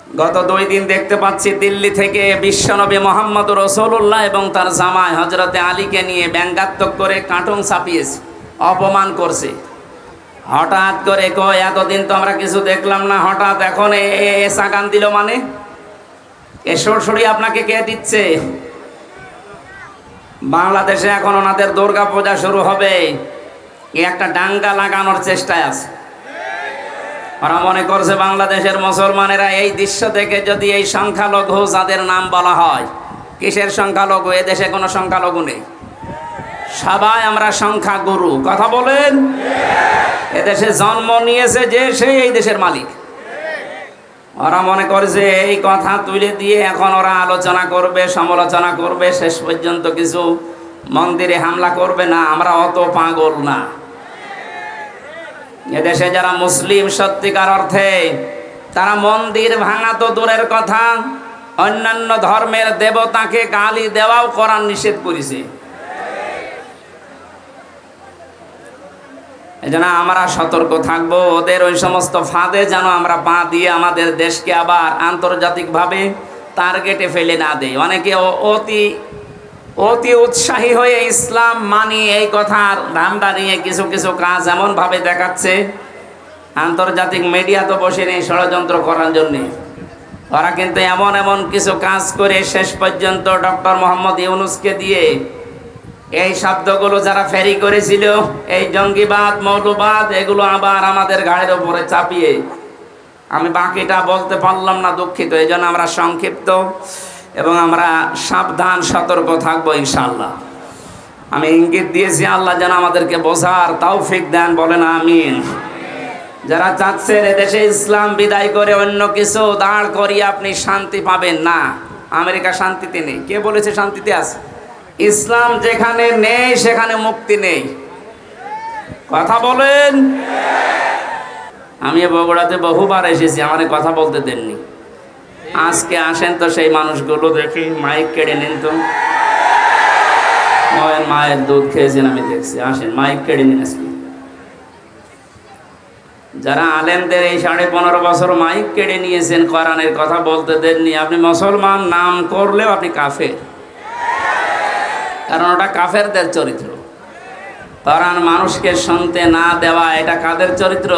গত 2 দিন দেখতে পাচ্ছি দিল্লি থেকে বিশ্বনবী মোহাম্মদ রাসূলুল্লাহ এবং তার জামাই হযরতে আলীকে নিয়ে ব্যঙ্গাত্মক করে কার্টুন ছাপিয়েছে, অপমান করছে। হঠাৎ করে কয় এতদিন তো আমরা কিছু দেখলাম না, হঠাৎ এখন এসা গান দিল, মানে এ সরসরি আপনাকে কে দিচ্ছে? বাংলাদেশে এখন ওনাদের দুর্গা পূজা শুরু হবে, একটা ডাঙ্গা লাগানোর চেষ্টায় আছে। ওরা মনে করছে বাংলাদেশের মুসলমানেরা এই দৃশ্য থেকে যদি এই সংখ্যালঘু যাদের নাম বলা হয়, কিসের সংখ্যালঘু? এদেশে কোনো সংখ্যালঘু নেই, সবাই আমরা সংখ্যাগুরু। কথা বলেন? এদেশে জন্ম নিয়েছে যে সেই এই দেশের মালিক। ওরা মনে করছে এই কথা তুলে দিয়ে এখন ওরা আলোচনা করবে, সমালোচনা করবে, শেষ পর্যন্ত কিছু মন্দিরে হামলা করবে। না, আমরা অত পাগল না। এদেশে যারা মুসলিম সত্যিকার অর্থে, তারা মন্দির ভাঙা তো দূরের কথা, অন্যান্য ধর্মের দেবতাকে গালি দেওয়াও কোরআন নিষেধ করেছে। এজন্য আমরা সতর্ক থাকবো, ওদের ওই সমস্ত ফাঁদে যেন আমরা পা দিয়ে আমাদের দেশকে আবার আন্তর্জাতিকভাবে টার্গেটে ফেলে না দেয়। অনেকে অতি উৎসাহী হয়ে ইসলাম মানি এই কথার ধান্দা নিয়ে কিছু কিছু কাজ এমনভাবে দেখাচ্ছে, আন্তর্জাতিক মিডিয়া তো বসে নেই ষড়যন্ত্র করার জন্যে। ওরা কিন্তু এমন এমন কিছু কাজ করে শেষ পর্যন্ত ডক্টর মোহাম্মদ ইউনূসকে দিয়ে এই শব্দগুলো যারা ফেরি করেছিল, এই জঙ্গিবাদ, মৌলবাদ, এগুলো আবার আমাদের ঘাড়ের উপরে চাপিয়ে, আমি বাকিটা বলতে পারলাম না, দুঃখিত। এই জন্য আমরা সংক্ষিপ্ত এবং আমরা সাবধান সতর্ক থাকবো ইনশাআল্লাহ। আমি ইঙ্গিত দিয়েছি, আল্লাহ যেন আমাদেরকে বোঝার তৌফিক দেন, বলেন আমিন। যারা চাচ্ছেন এদেশে ইসলাম বিদায় করে অন্য কিছু দাঁড় করিয়ে আপনি শান্তি পাবেন না, আমেরিকা শান্তিতে নেই। কে বলেছে শান্তিতে আছে? ইসলাম যেখানে নেই সেখানে মুক্তি নেই। কথা বলেন? আমি বগুড়াতে বহুবার এসেছি, আমার কথা বলতে দেননি। আজকে আসেন তো সেই মানুষগুলো দেখি, মাইক কেড়ে নিন তো। মায়ের দুধ খেয়েছেন আমি দেখছি, আসেন মাইক কেড়ে নিন। আজকে যারা আলেমদের এই 15.5 বছর মাইক কেড়ে নিয়েছেন, কোরআনের কথা বলতে দেননি, আপনি মুসলমান নাম করলেও আপনি কাফের, কারণ ওটা কাফেরদের চরিত্র। কোরআন মানুষকে শুনতে না দেওয়া, এটা কাদের চরিত্র?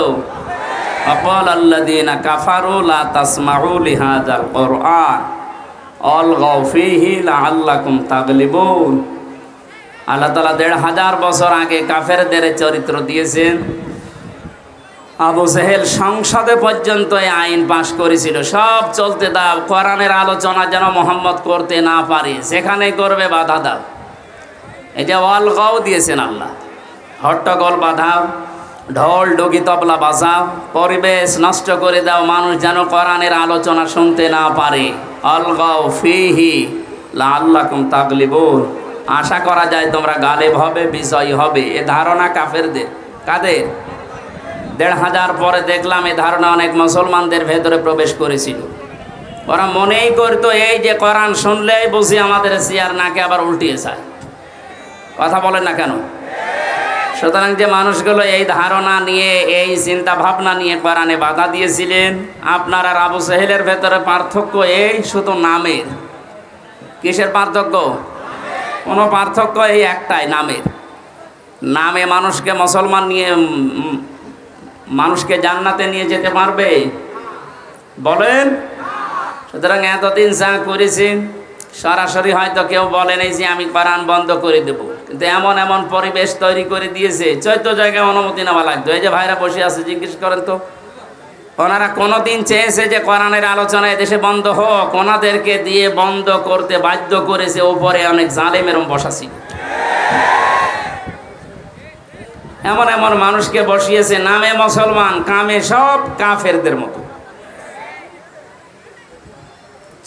আকাল আল্লাযীনা কাফারু লা তাসমাউ লিহাযাল কুরআন আলগাউ ফীহি লাআল্লাকুম তাগলিবুন। আল্লাহ তাআলা 1500 বছর আগে কাফেরদের চরিত্র দিয়েছেন। আবু জেহেল সংসদে পর্যন্ত এই আইন পাশ করেছিল, সব চলতে দাও, কোরআনের আলোচনা যেন মোহাম্মদ করতে না পারে, যেখানে করবে বাধা দাও। এই যে অলগাও দিয়েছেন আল্লাহ, হট্টগোল বাঁধাও, ঢোল ডুগি তবলা বাজাও, পরিবেশ নষ্ট করে দাও, মানুষ যেন কোরআনের আলোচনা শুনতে না পারে। অলগাও ফীহি লাআল্লাকুম তাগলিবুন, আশা করা যায় তোমরা গালেব হবে, বিজয়ী হবে। এ ধারণা কাফেরদের। কাদের? 1500 পরে দেখলাম এ ধারণা অনেক মুসলমানদের ভেতরে প্রবেশ করেছিল। ওরা মনেই করতো এই যে কোরআন শুনলেই বুঝি আমাদের চেয়ার নাকে আবার উল্টিয়ে যায়। কথা বলেন না কেন? সুতরাং যে মানুষগুলো এই ধারণা নিয়ে, এই চিন্তা ভাবনা নিয়ে কোরআনে বাধা দিয়েছিলেন, আপনার আর আবু জেহেলের ভেতরে পার্থক্য এই শুধু নামের। কিসের পার্থক্য? কোনো পার্থক্য এই একটাই, নামের। নামে মানুষকে মুসলমান নিয়ে, মানুষকে জান্নাতে নিয়ে যেতে পারবে? বলেন। সুতরাং এতদিন যা করেছি, সরাসরি হয়তো কেউ বলেন এই যে আমি কোরআন বন্ধ করে দেব, কিন্তু এমন এমন পরিবেশ তৈরি করে দিয়েছে, 14 জায়গায় অনুমতি নেওয়া লাগতো। এই যে ভাইরা বসে আছে, জিজ্ঞেস করেন তো, ওনারা কোনোদিন চেয়েছে যে কোরআনের আলোচনা এদেশে বন্ধ হোক? ওনাদেরকে দিয়ে বন্ধ করতে বাধ্য করেছে উপরে অনেক জালেমের বসা ছিল। এমন এমন মানুষকে বসিয়েছে, নামে মুসলমান, কামে সব কাফেরদের মতো।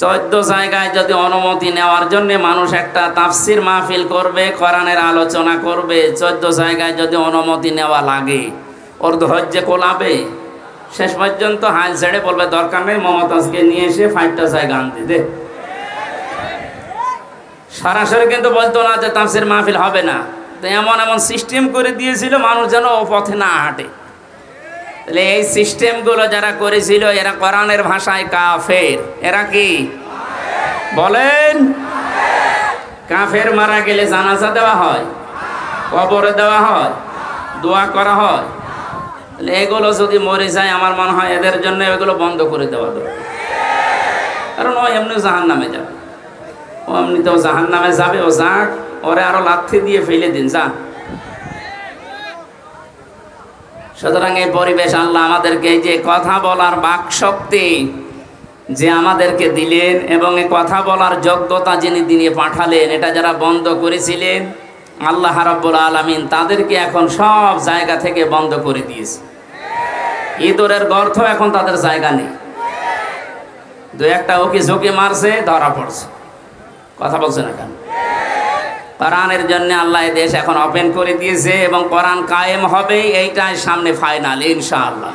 14 জায়গায় যদি অনুমতি নেওয়ার জন্য মানুষ একটা তাফসির মাহফিল করবে, কোরআনের আলোচনা করবে, 14 জায়গায় যদি অনুমতি নেওয়া লাগে, ওর ধৈর্য কোলাবে? শেষ পর্যন্ত হাল ছেড়ে বলবে দরকার নেই, মমতাজকে নিয়ে এসে 5টা জায়গা আনতে দে। সরাসরি কিন্তু বলতো না যে তাফসির মাহফিল হবে না। তো এমন এমন সিস্টেম করে দিয়েছিল মানুষ যেন ও পথে না হাঁটে। তাহলে এই সিস্টেমগুলো যারা করেছিল এরা কোরআনের ভাষায় কাফের। এরা কি বলেন? কাফের মারা গেলে জানাজা দেওয়া হয়, কবরে দেওয়া হয়, দোয়া করা হয়। তাহলে এগুলো যদি মরে যায় আমার মনে হয় এদের জন্য এগুলো বন্ধ করে দেওয়া দরকার। কারণ ও এমনি জাহান্নামে যাবে, ও এমনিতেও জাহান্নামে যাবে। ও যাক, ওরে আরো লাথি দিয়ে ফেলে দিন যা। সুতরাং এই পরিবেশ আল্লাহ আমাদেরকে এই যে কথা বলার বাক শক্তি যে আমাদেরকে দিলেন এবং এই কথা বলার যোগ্যতা যিনি দিয়ে পাঠালেন, এটা যারা বন্ধ করেছিলেন আল্লাহ রাব্বুল আলামিন তাদেরকে এখন সব জায়গা থেকে বন্ধ করে দিয়েছে। ইঁদুরের গর্ত এখন তাদের জায়গা নেই। দু একটা ওকে ঝুঁকি মারছে, ধরা পড়ছে। কথা বলছে না কেন? কোরআনের জন্য আল্লাহ এই দেশ এখন ওপেন করে দিয়েছে এবং কোরআন কায়েম হবে, এইটাই সামনে ফাইনাল ইনশাআল্লাহ।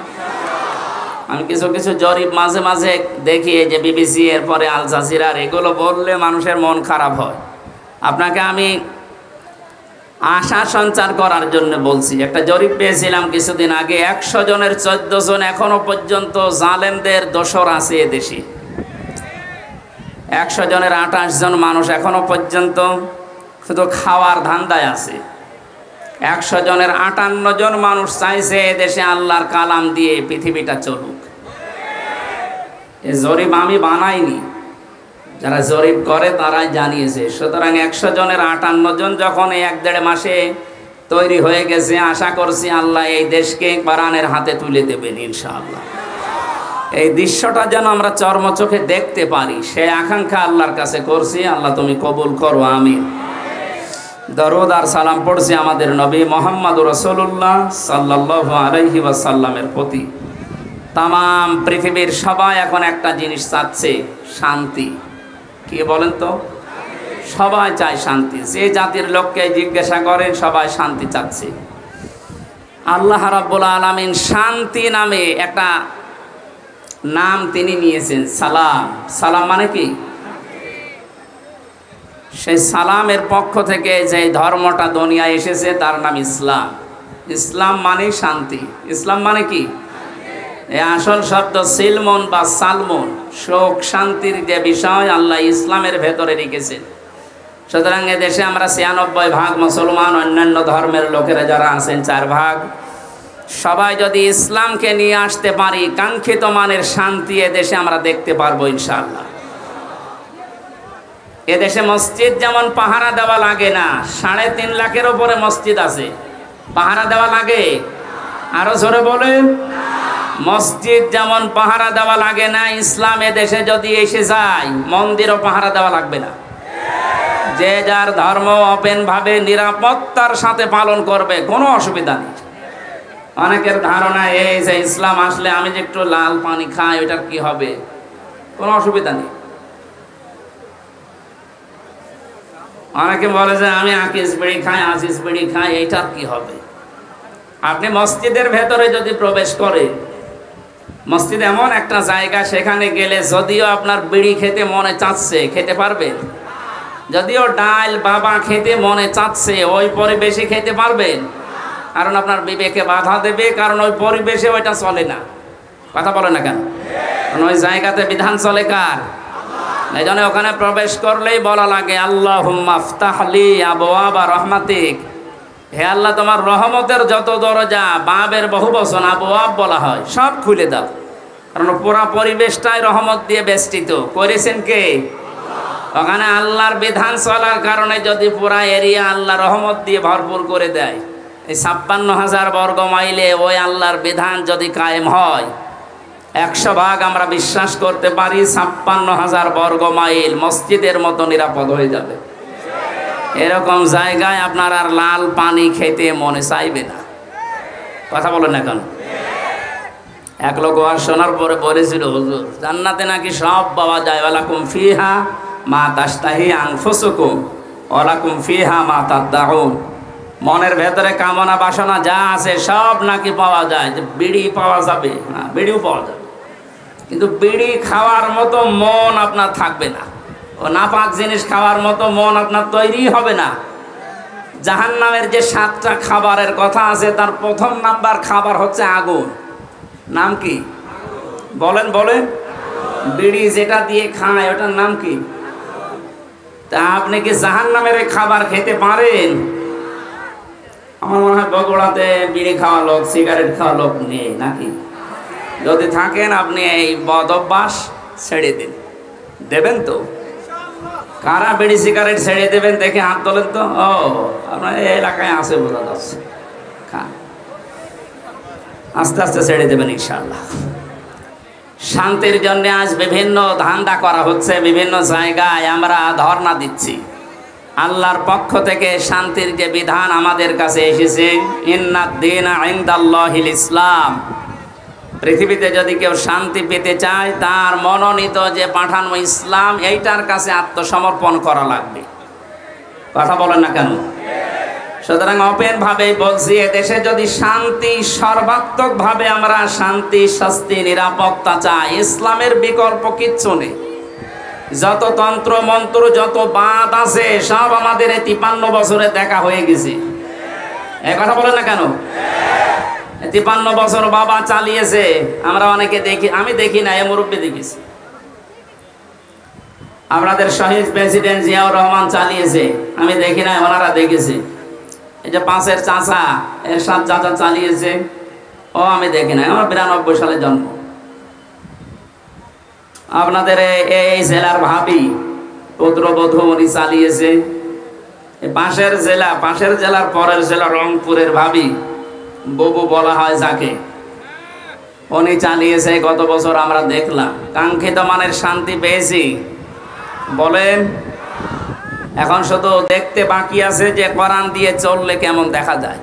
আমি কিছু কিছু জরিপ মাঝে মাঝে দেখি, এই যে বিবিসি এরপরে আল জাজিরার, এগুলো বললে মানুষের মন খারাপ হয়। আপনাকে আমি আশা সঞ্চার করার জন্য বলছি। একটা জরিপ পেয়েছিলাম কিছুদিন আগে, 100 জনের 14 জন এখনো পর্যন্ত জালেমদের দোসর আছে এদেশে। 100 জনের 28 জন মানুষ এখনো পর্যন্ত শুধু খাওয়ার ধান্দায় আছে। 100 জনের 58 জন মানুষ চাইছে এদেশে আল্লাহর কালাম দিয়ে পৃথিবীটা চলুক। এই জরিপ আমি বানাইনি, যারা জরিপ করে তারাই জানিয়েছে। সুতরাং 100 জনের 58 জন যখন এই 1-1.5 মাসে তৈরি হয়ে গেছে, আশা করছি আল্লাহ এই দেশকে কোরআনের হাতে তুলে দেবেন ইনশাআল্লাহ। এই দৃশ্যটা যেন আমরা চর্মচোখে দেখতে পারি, সে আকাঙ্ক্ষা আল্লাহর কাছে করছি। আল্লাহ তুমি কবুল করো, আমিন। দরুদ আর সালাম পড়ছি আমাদের নবী মুহাম্মদুর রাসূলুল্লাহ সাল্লাল্লাহু আলাইহি ওয়াসাল্লামের প্রতি। তামাম পৃথিবীর সবাই এখন একটা জিনিস চাচ্ছে, শান্তি। কি বলেন তো? সবাই চায় শান্তি। যে জাতির লোককে জিজ্ঞাসা করেন সবাই শান্তি চাচ্ছে। আল্লাহ রাব্বুল আলামিন শান্তি নামে একটা নাম তিনি নিয়েছেন, সালাম। সালাম মানে কি? সেই সালামের পক্ষ থেকে যে ধর্মটা দুনিয়ায় এসেছে তার নাম ইসলাম। ইসলাম মানে শান্তি। ইসলাম মানে কি? এই আসল শব্দ সিলমন বা সালমন, শোক শান্তির যে বিষয় আল্লাহ ইসলামের ভেতরে রেখেছেন। সুতরাং এদেশে আমরা 96 ভাগ মুসলমান, অন্যান্য ধর্মের লোকেরা যারা আছেন 4 ভাগ। সবাই যদি ইসলামকে নিয়ে আসতে পারি, কাঙ্ক্ষিত মানের শান্তি এদেশে আমরা দেখতে পারবো ইনশাআল্লাহ। এদেশে মসজিদ যেমন পাহারা দেওয়া লাগে না, 3.5 লাখের উপরে মসজিদ আছে, পাহারা দেওয়া লাগে? আরো জোরে বলেন। মসজিদ যেমন পাহারা দেওয়া লাগে না, ইসলাম এদেশে যদি এসে যায় মন্দিরও পাহারা দেওয়া লাগবে না। যে যার ধর্ম ওপেন ভাবে নিরাপত্তার সাথে পালন করবে, কোনো অসুবিধা নেই। অনেকের ধারণা এই যে ইসলাম আসলে আমি যে একটু লাল পানি খাই ওইটার কি হবে, কোনো অসুবিধা নেই। অনেকে বলে যে আমি আকিস বিড়ি খাই, আজিজ বিড়ি খাই, এইটার কি হবে? আপনি মসজিদের ভেতরে যদি প্রবেশ করে, মসজিদ এমন একটা জায়গা, সেখানে গেলে যদিও আপনার বিড়ি খেতে মনে চাচ্ছে খেতে পারবেন, যদিও ডাল বাবা খেতে মনে চাচ্ছে ওই পরিবেশে খেতে পারবেন, কারণ আপনার বিবেকে বাধা দেবে, কারণ ওই পরিবেশে ওইটা চলে না। কথা বলে না কেন? কারণ ওই জায়গাতে বিধান চলে কার? এই জন্য ওখানে প্রবেশ করলেই বলা লাগে আল্লাহুম্মা আফতাহলি আবওয়াবা রহমাতিক, হে আল্লাহ তোমার রহমতের যত দরজা, বাবের বহু বচন আবওয়াব বলা হয়, সব খুলে দাও। কারণ পুরা পরিবেশটাই রহমত দিয়ে বেষ্টিত। করেছেন কে? ওখানে আল্লাহর বিধান চলার কারণে যদি পুরা এরিয়া আল্লাহ রহমত দিয়ে ভরপুর করে দেয়, এই 56,000 বর্গ মাইলে ওই আল্লাহর বিধান যদি কায়েম হয়, 100 ভাগ আমরা বিশ্বাস করতে পারি 56,000 বর্গ মাইল মসজিদের মতো নিরাপদ হয়ে যাবে। এরকম জায়গায় আপনার আর লাল পানি খেতে মনে চাইবে না। কথা বলেন না কেন? এক লোক আর শোনার পরে বলেছিল, হুজুর জান্নাতে নাকি সব পাওয়া যায়, ওয়ালাকুম ফিহা মা তাশতাহি আনফুসুকুম ওয়ালাকুম ফিহা মা তাদদাউন। মনের ভেতরে কামনা বাসনা যা আছে সব নাকি পাওয়া যায়। যে বিড়ি পাওয়া যাবে, না বিড়িও পাওয়া যাবে, কিন্তু বিড়ি খাওয়ার মতো মন আপনার থাকবে না। ও নাপাক জিনিস খাওয়ার মতো মন আপনার তৈরি হবে না। জাহান্নামের যে 7টা খাবারের কথা আছে, তার প্রথম নাম্বার খাবার হচ্ছে আগুন। নাম কি? বলেন বলেন। বিড়ি যেটা দিয়ে খায় ওটার নাম কি? তা আপনি কি জাহান্নামের খাবার খেতে পারেন? আমার মনে হয় বগুড়াতে বিড়ি খাওয়া লোক, সিগারেট খাওয়া লোক নেই নাকি? যদি থাকেন আপনি এই বদ অভ্যাস ছেড়ে দিন। দেবেন তো? কারা বিড়ি সিগারেট ছেড়ে দেবেন দেখে হাত তোলেন তো। ও, আপনার এই এলাকায় আছে বোঝা যাচ্ছে। খান, আস্তে আস্তে ছেড়ে দেবেন ইনশাআল্লাহ। শান্তির জন্য আজ বিভিন্ন ধান্দা করা হচ্ছে, বিভিন্ন জায়গায় আমরা ধর্ণা দিচ্ছি। আল্লাহর পক্ষ থেকে শান্তির যে বিধান আমাদের কাছে এসেছে, ইন্নাদ-দীনা ইনদাল্লাহিল ইসলাম, পৃথিবীতে যদি কেউ শান্তি পেতে চায় তার মনোনীত যে পাঠানো ইসলাম, এইটার কাছে আত্মসমর্পণ করা লাগবে। কথা বলেন না কেন? সুতরাং ওপেন ভাবে বলছি, এদেশে যদি শান্তি, সর্বাত্মক ভাবে আমরা শান্তি, শাস্তি, নিরাপত্তা চাই, ইসলামের বিকল্প কিচ্ছু নেই। যত তন্ত্র মন্ত্র, যত বাদ আছে সব আমাদের 53 বছরে দেখা হয়ে গেছে। এই কথা বলেন না কেন? 53 বছর বাবা চালিয়েছে, আমরা অনেকে দেখি, আমি দেখি না, এ মুরব্বী দেখিস। আপনাদের শহীদ প্রেসিডেন্ট জিয়াউর রহমান চালিয়েছে, আমি দেখি না, ওনারা দেখেছে। এই যে পাশের চাচা এরশাদ চাচা চালিয়েছে, ও আমি দেখি না, আমার 92 সালে জন্ম। আপনাদের এই জেলার ভাবি পুত্রবধূ উনি চালিয়েছে। পাশের জেলার পরের জেলা রংপুরের ভাবি, ববু বলা হয় যাকে, উনি চালিয়েছে। গত বছর আমরা দেখলাম, কাঙ্ক্ষিত মানের শান্তি পেয়েছি। বলেন, এখন শুধু দেখতে বাকি আছে যে কোরআন দিয়ে চললে কেমন দেখা যায়।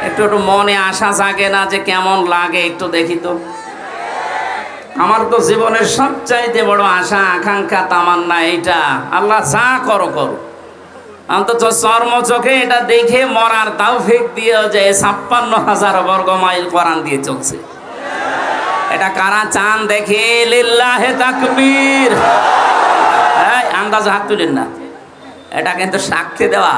একটু একটু মনে আশা জাগে না যে কেমন লাগে? একটু দেখি তো। আমার তো জীবনের সবচাইতে বড় আশা, আকাঙ্ক্ষা, তামান্না এইটা, আল্লাহ যা করো করো, অন্তত চর্ম চোখে এটা দেখে মরার তৌফিক দিয়ে যে 56,000 বর্গ মাইল কোরআন দিয়ে চলছে। এটা কারা চান দেখে? লিল্লাহে তাকবীর। এই আন্দাজ হাত তুলেন না, এটা কিন্তু সাক্ষী দেওয়া।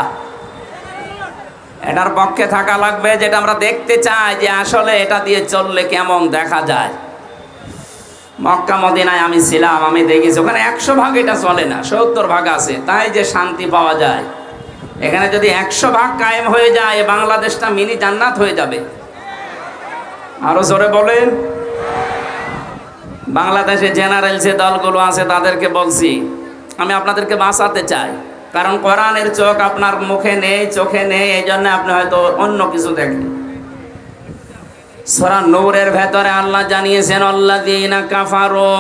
এটার পক্ষে থাকা লাগবে, যেটা আমরা দেখতে চাই যে আসলে এটা দিয়ে চললে কেমন দেখা যায়। মক্কা মদিনায় আমি ছিলাম, আমি দেখেছি ওখানে 100 ভাগ এটা চলে না, 70 ভাগ আছে, তাই যে শান্তি পাওয়া যায়। এখানে যদি 100 ভাগ কায়েম হয়ে যায়, বাংলাদেশটা মিনি জান্নাত হয়ে যাবে। আরো জোরে বলেন। বাংলাদেশে জেনারেল যে দলগুলো আছে তাদেরকে বলছি, আমি আপনাদেরকে বাঁচাতে চাই, কারণ কোরআনের চোখ আপনার মুখে নেই, চোখে নেই, এই জন্য আপনি হয়তো অন্য কিছু দেখেন। সূরা নূরের ভেতরে আল্লাহ জানিয়েছেন, আল্লাযীনা কাফারু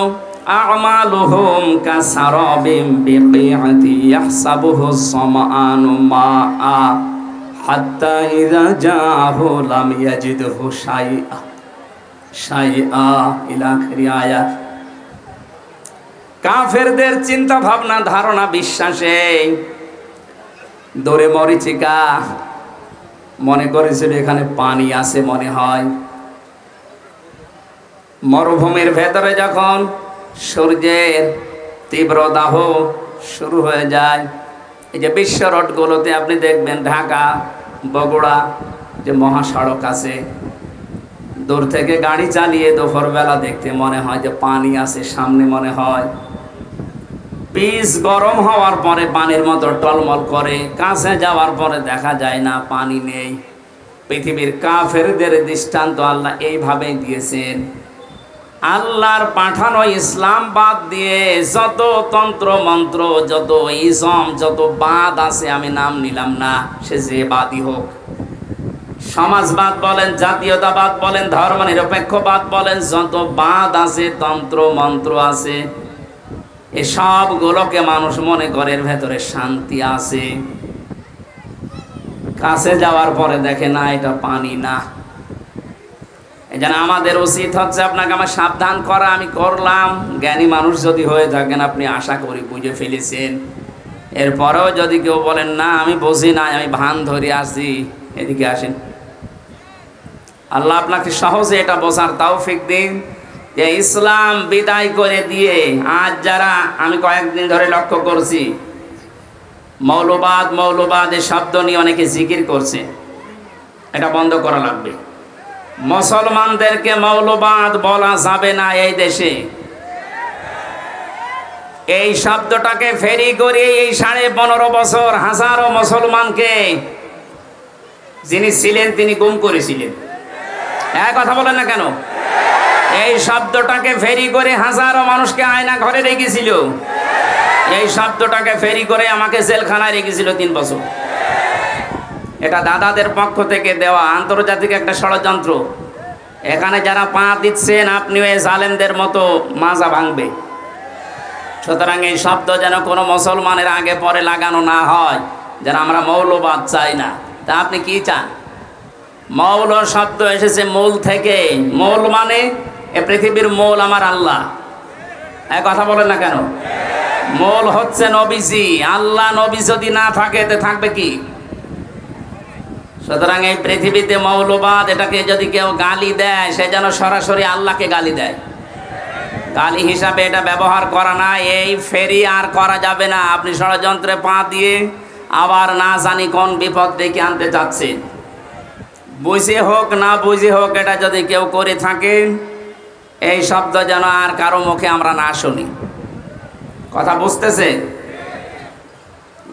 আ'মালুহুম কাসারাবিম বিকিআতি ইয়াহসাবুহু সামআনু মাআ হাত্তা ইযা জাআহু লাম ইয়াজিদহু শাইআ ইলা আখিরি আয়াত। কাফেরদের চিন্তা ভাবনা, ধারণা, বিশ্বাসে দৌড়ে মরিচিকা মনে করেছিল এখানে পানি আছে মনে হয়। মরুভূমির ভেতরে যখন সূর্যের তীব্র দাহ শুরু হয়ে যায়, এই যে বিশ্ব রোডগুলোতে আপনি দেখবেন, ঢাকা বগুড়া যে মহাসড়ক আছে, দূর থেকে গাড়ি চালিয়ে দুপুরবেলা দেখতে মনে হয় যে পানি আছে সামনে, মনে হয় পিচ গরম হওয়ার পরে পানির মতো টলমল করে, কাছে যাওয়ার পরে দেখা যায় না, পানি নেই। পৃথিবীর কাফেরদের দৃষ্টান্ত আল্লাহ এইভাবে দিয়েছেন। আল্লাহর পাঠানো ইসলাম বাদ দিয়ে যত তন্ত্র মন্ত্র, যত ইজম, যত বাদ আছে, আমি নাম নিলাম না, সে যে বাদই হোক, সমাজবাদ বলেন, জাতীয়তাবাদ বলেন, ধর্ম নিরপেক্ষবাদ বলেন, যত বাদ আছে, তন্ত্র মন্ত্র আছে, এসবগুলোকে মানুষ মনে করে এর ভেতরে শান্তি আছে। কাছে যাওয়ার পরে দেখে না, এটা পানি না। এই জন্য আমাদের উচিত হচ্ছে আপনাকে আমার সাবধান করা। আমি করলাম, জ্ঞানী মানুষ যদি হয়ে থাকেন আপনি আশা করি বুঝে ফেলেছেন। এরপরেও যদি কেউ বলেন না আমি বুঝি না, আমি ভান ধরে আসি, এদিকে আসেন। আল্লাহ আপনাকে সহজে এটা বোঝার তৌফিক দিন যে ইসলাম বিদায় করে দিয়ে আজ যারা, আমি কয়েকদিন ধরে লক্ষ্য করছি, মৌলবাদ এই শব্দ নিয়ে অনেকে জিকির করছে, এটা বন্ধ করা লাগবে। মুসলমানদেরকে মৌলবাদ বলা যাবে না এই দেশে। এই শব্দটাকে ফেরি করে এই 15.5 বছর হাজারো মুসলমানকে যিনি ছিলেন তিনি গুম করেছিলেন। এক কথা বলেন না কেন? এই শব্দটাকে ফেরি করে হাজারো মানুষকে আয়না ঘরে রেখেছিল। এই শব্দটাকে ফেরি করে আমাকে জেলখানায় রেখেছিল 3 বছর। এটা দাদাদের পক্ষ থেকে দেওয়া আন্তর্জাতিক একটা ষড়যন্ত্র। এখানে যারা পা দিচ্ছেন আপনি ওই জালেমদের মতো মাজা ভাঙবে। সুতরাং এই শব্দ যেন কোনো মুসলমানের আগে পরে লাগানো না হয়, যেন আমরা মৌলবাদ চাই না। তা আপনি কি চান? মৌল শব্দ এসেছে মূল থেকে। মূল মানে এ পৃথিবীর মূল আমার আল্লাহ। এক কথা বলেন না কেন? মূল হচ্ছে নবীজি। আল্লাহ নবী যদি না থাকে তে থাকবে কি? সুতরাং এই পৃথিবীতে মৌলবাদ এটাকে যদি কেউ গালি দেয় সে যেন সরাসরি আল্লাহকে গালি দেয়। গালি হিসাবে এটা ব্যবহার করা না। এই ফেরি আর করা যাবে না। আপনি ষড়যন্ত্রে পা দিয়ে আবার না জানি কোন বিপদ ডেকে আনতে চাচ্ছেন। বুঝে হোক না বুঝে হোক এটা যদি কেউ করে থাকে এই শব্দ যেন আর কারো মুখে আমরা না শুনি। কথা বুঝতেছে?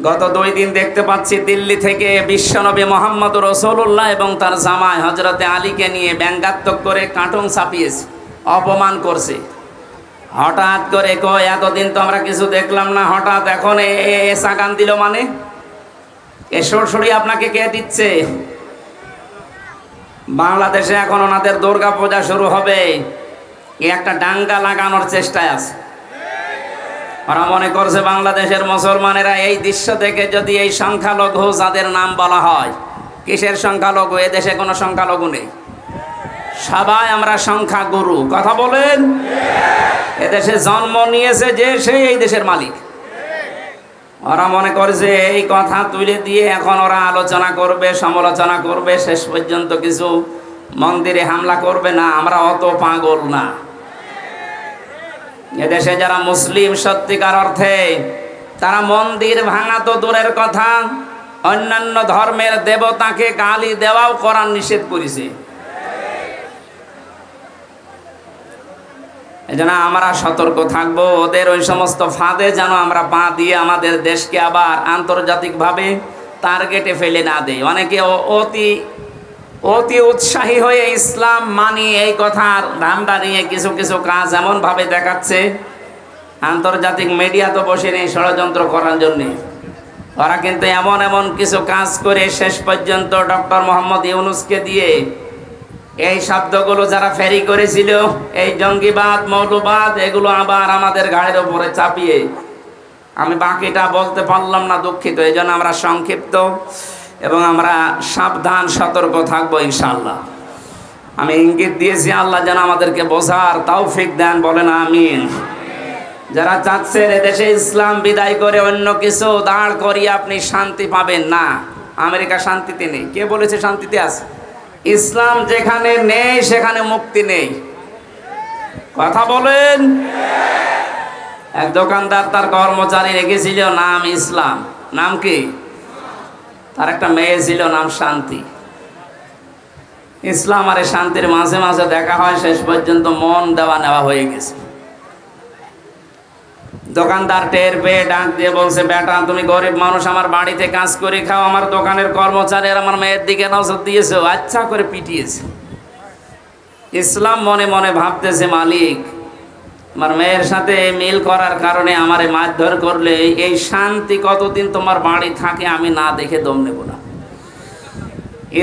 গত 2 দিন দেখতে পাচ্ছি দিল্লি থেকে বিশ্বনবী মোহাম্মদ রাসূলুল্লাহ এবং তার জামাই হযরতে আলীকে নিয়ে ব্যঙ্গাত্মক করে কার্টুন ছাপিয়েছে, অপমান করছে। হঠাৎ করে কয় এতদিন তো আমরা কিছু দেখলাম না, হঠাৎ এখন এসা গান দিল মানে? এ সরসরি আপনাকে কে দিচ্ছে? বাংলাদেশে এখন ওনাদের দুর্গা পূজা শুরু হবে, একটা ডাঙ্গা লাগানোর চেষ্টায় আছে। ওরা মনে করছে বাংলাদেশের মুসলমানেরা এই দৃশ্য থেকে যদি এই সংখ্যালঘু যাদের নাম বলা হয়, কিসের সংখ্যালঘু? এ দেশে কোনো সংখ্যালঘু নেই, সবাই আমরা সংখ্যাগুরু। কথা বলেন? এদেশে জন্ম নিয়েছে যে সে এই দেশের মালিক। ওরা মনে করছে এই কথা তুলে দিয়ে এখন ওরা আলোচনা করবে, সমালোচনা করবে, শেষ পর্যন্ত কিছু মন্দিরে হামলা করবে। না, আমরা অত পাগল না। এদেশে যারা মুসলিম সত্যিকার অর্থে, তারা মন্দির ভাঙা তো দূরের কথা, অন্যান্য ধর্মের দেবতাকে গালি দেওয়াও কোরআন নিষেধ করেছে। এজন্য আমরা সতর্ক থাকবো, ওদের ওই সমস্ত ফাঁদে যেন আমরা পা দিয়ে আমাদের দেশকে আবার আন্তর্জাতিকভাবে টার্গেটে ফেলে না দেয়। অনেকে অতি উৎসাহী হয়ে ইসলাম মানি এই কথার ধান্দা নিয়ে কিছু কিছু কাজ এমনভাবে দেখাচ্ছে, আন্তর্জাতিক মিডিয়া তো বসে নেই ষড়যন্ত্র করার জন্যে। ওরা কিন্তু এমন এমন কিছু কাজ করে শেষ পর্যন্ত ডক্টর মোহাম্মদ ইউনূসকে দিয়ে এই শব্দগুলো যারা ফেরি করেছিল, এই জঙ্গিবাদ, মৌলবাদ, এগুলো আবার আমাদের ঘাড়ের উপরে চাপিয়ে, আমি বাকিটা বলতে পারলাম না, দুঃখিত। এই জন্য আমরা সংক্ষিপ্ত এবং আমরা সাবধান সতর্ক থাকবো ইনশাআল্লাহ। আমি ইঙ্গিত দিয়েছি, আল্লাহ যেন আমাদেরকে বোঝার তৌফিক দেন, বলেন আমিন। যারা চাচ্ছেন এদেশে ইসলাম বিদায় করে অন্য কিছু দাঁড় করিয়ে আপনি শান্তি পাবেন না। আমেরিকা শান্তিতে নেই। কে বলেছে শান্তিতে আছে? ইসলাম যেখানে নেই সেখানে মুক্তি নেই। কথা বলেন? এক দোকানদার তার কর্মচারী রেখেছিল নাম ইসলাম। নাম কি? তার একটা মেয়ে ছিল নাম শান্তি। ইসলাম আর শান্তির মাঝে মাঝে দেখা হয়, শেষ পর্যন্ত মন দেওয়া নেওয়া হয়ে গেছে। দোকানদার টের পেয়ে ডাক দিয়ে বলছে, বেটা তুমি গরিব মানুষ, আমার বাড়িতে কাজ করে খাও, আমার দোকানের কর্মচারী আর আমার মেয়ের দিকে নজর দিয়েছো, আচ্ছা করে পিটিয়েছে। ইসলাম মনে মনে ভাবতেছে, মালিক আমার মেয়ের সাথে মিল করার কারণে আমারে মারধর করলে এই শান্তি কতদিন তোমার বাড়ি থাকে আমি না দেখে দম নেব না।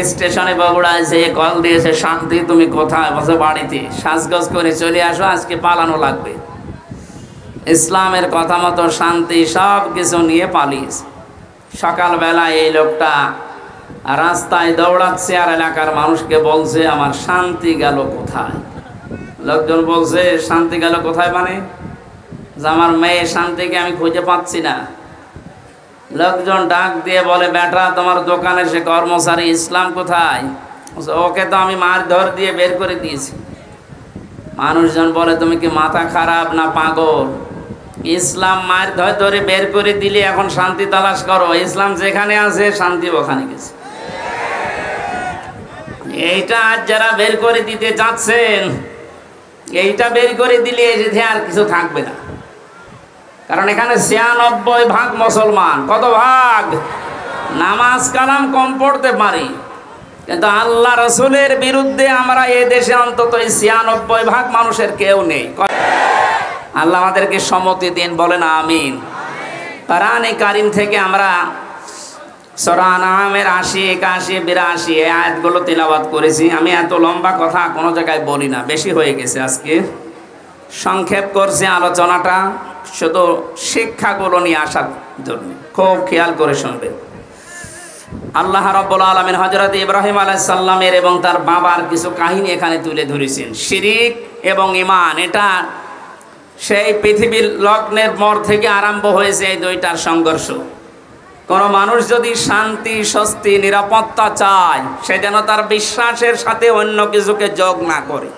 স্টেশনে বগুড়ায় যে কল দিয়েছে, শান্তি তুমি কোথায়? বসে বাড়িতে, সাজগজ করে চলে আসো, আজকে পালানো লাগবে। ইসলামের কথা মতো শান্তি সব কিছু নিয়ে পালিয়েছে। সকালবেলা এই লোকটা রাস্তায় দৌড়াচ্ছে আর এলাকার মানুষকে বলছে, আমার শান্তি গেল কোথায়? লোকজন বলছে, শান্তি গেল কোথায় মানে? যে আমার মেয়ে শান্তিকে আমি খুঁজে পাচ্ছি না। লোকজন ডাক দিয়ে বলে, বেটা তোমার দোকানে সে কর্মচারী ইসলাম কোথায়? ওকে তো আমি মারধর দিয়ে বের করে দিয়েছি। মানুষজন বলে, তুমি কি মাথা খারাপ না পাগল? ইসলাম মারধর ধরে বের করে দিলে এখন শান্তি তালাশ করো? ইসলাম যেখানে আছে শান্তি ওখানে গেছে। এইটা আজ যারা বের করে দিতে চাচ্ছেন, এইটা বের করে দিলে এতে আর কিছু থাকবে না। কারণ এখানে ৯৬% মুসলমান। কত ভাগ? নামাজ কালাম কম পড়তে পারি, কিন্তু আল্লাহ রসুলের বিরুদ্ধে আমরা এই দেশে অন্তত ৯৬% মানুষের কেউ নেই। আল্লাহ আমাদেরকে সম্মতি দিন, বলেন আমিন। কোরআনে কারীম থেকে আমরা সূরা আনআমের ৮০, ৮১, ৮২ এই আয়াতগুলো তিলাওয়াত করেছি। আমি এত লম্বা কথা কোনো জায়গায় বলি না, বেশি হয়ে গেছে আজকে। সংক্ষেপ করছি আলোচনাটা শুধু শিক্ষাগুলো নিয়ে আসার জন্য। খুব খেয়াল করে শুনবেন। আল্লাহ রাব্বুল আলামিন হযরত ইব্রাহিম আলাইহিস সালামের এবং তার বাবার কিছু কাহিনী এখানে তুলে ধরেছেন। শিরিক এবং ঈমান, এটা সেই পৃথিবীর লগ্নের পর থেকে আরম্ভ হয়েছে এই দুইটার সংঘর্ষ। কোনো মানুষ যদি শান্তি, স্বস্তি, নিরাপত্তা চায়, সে যেন তার বিশ্বাসের সাথে অন্য কিছুকে যোগ না করে।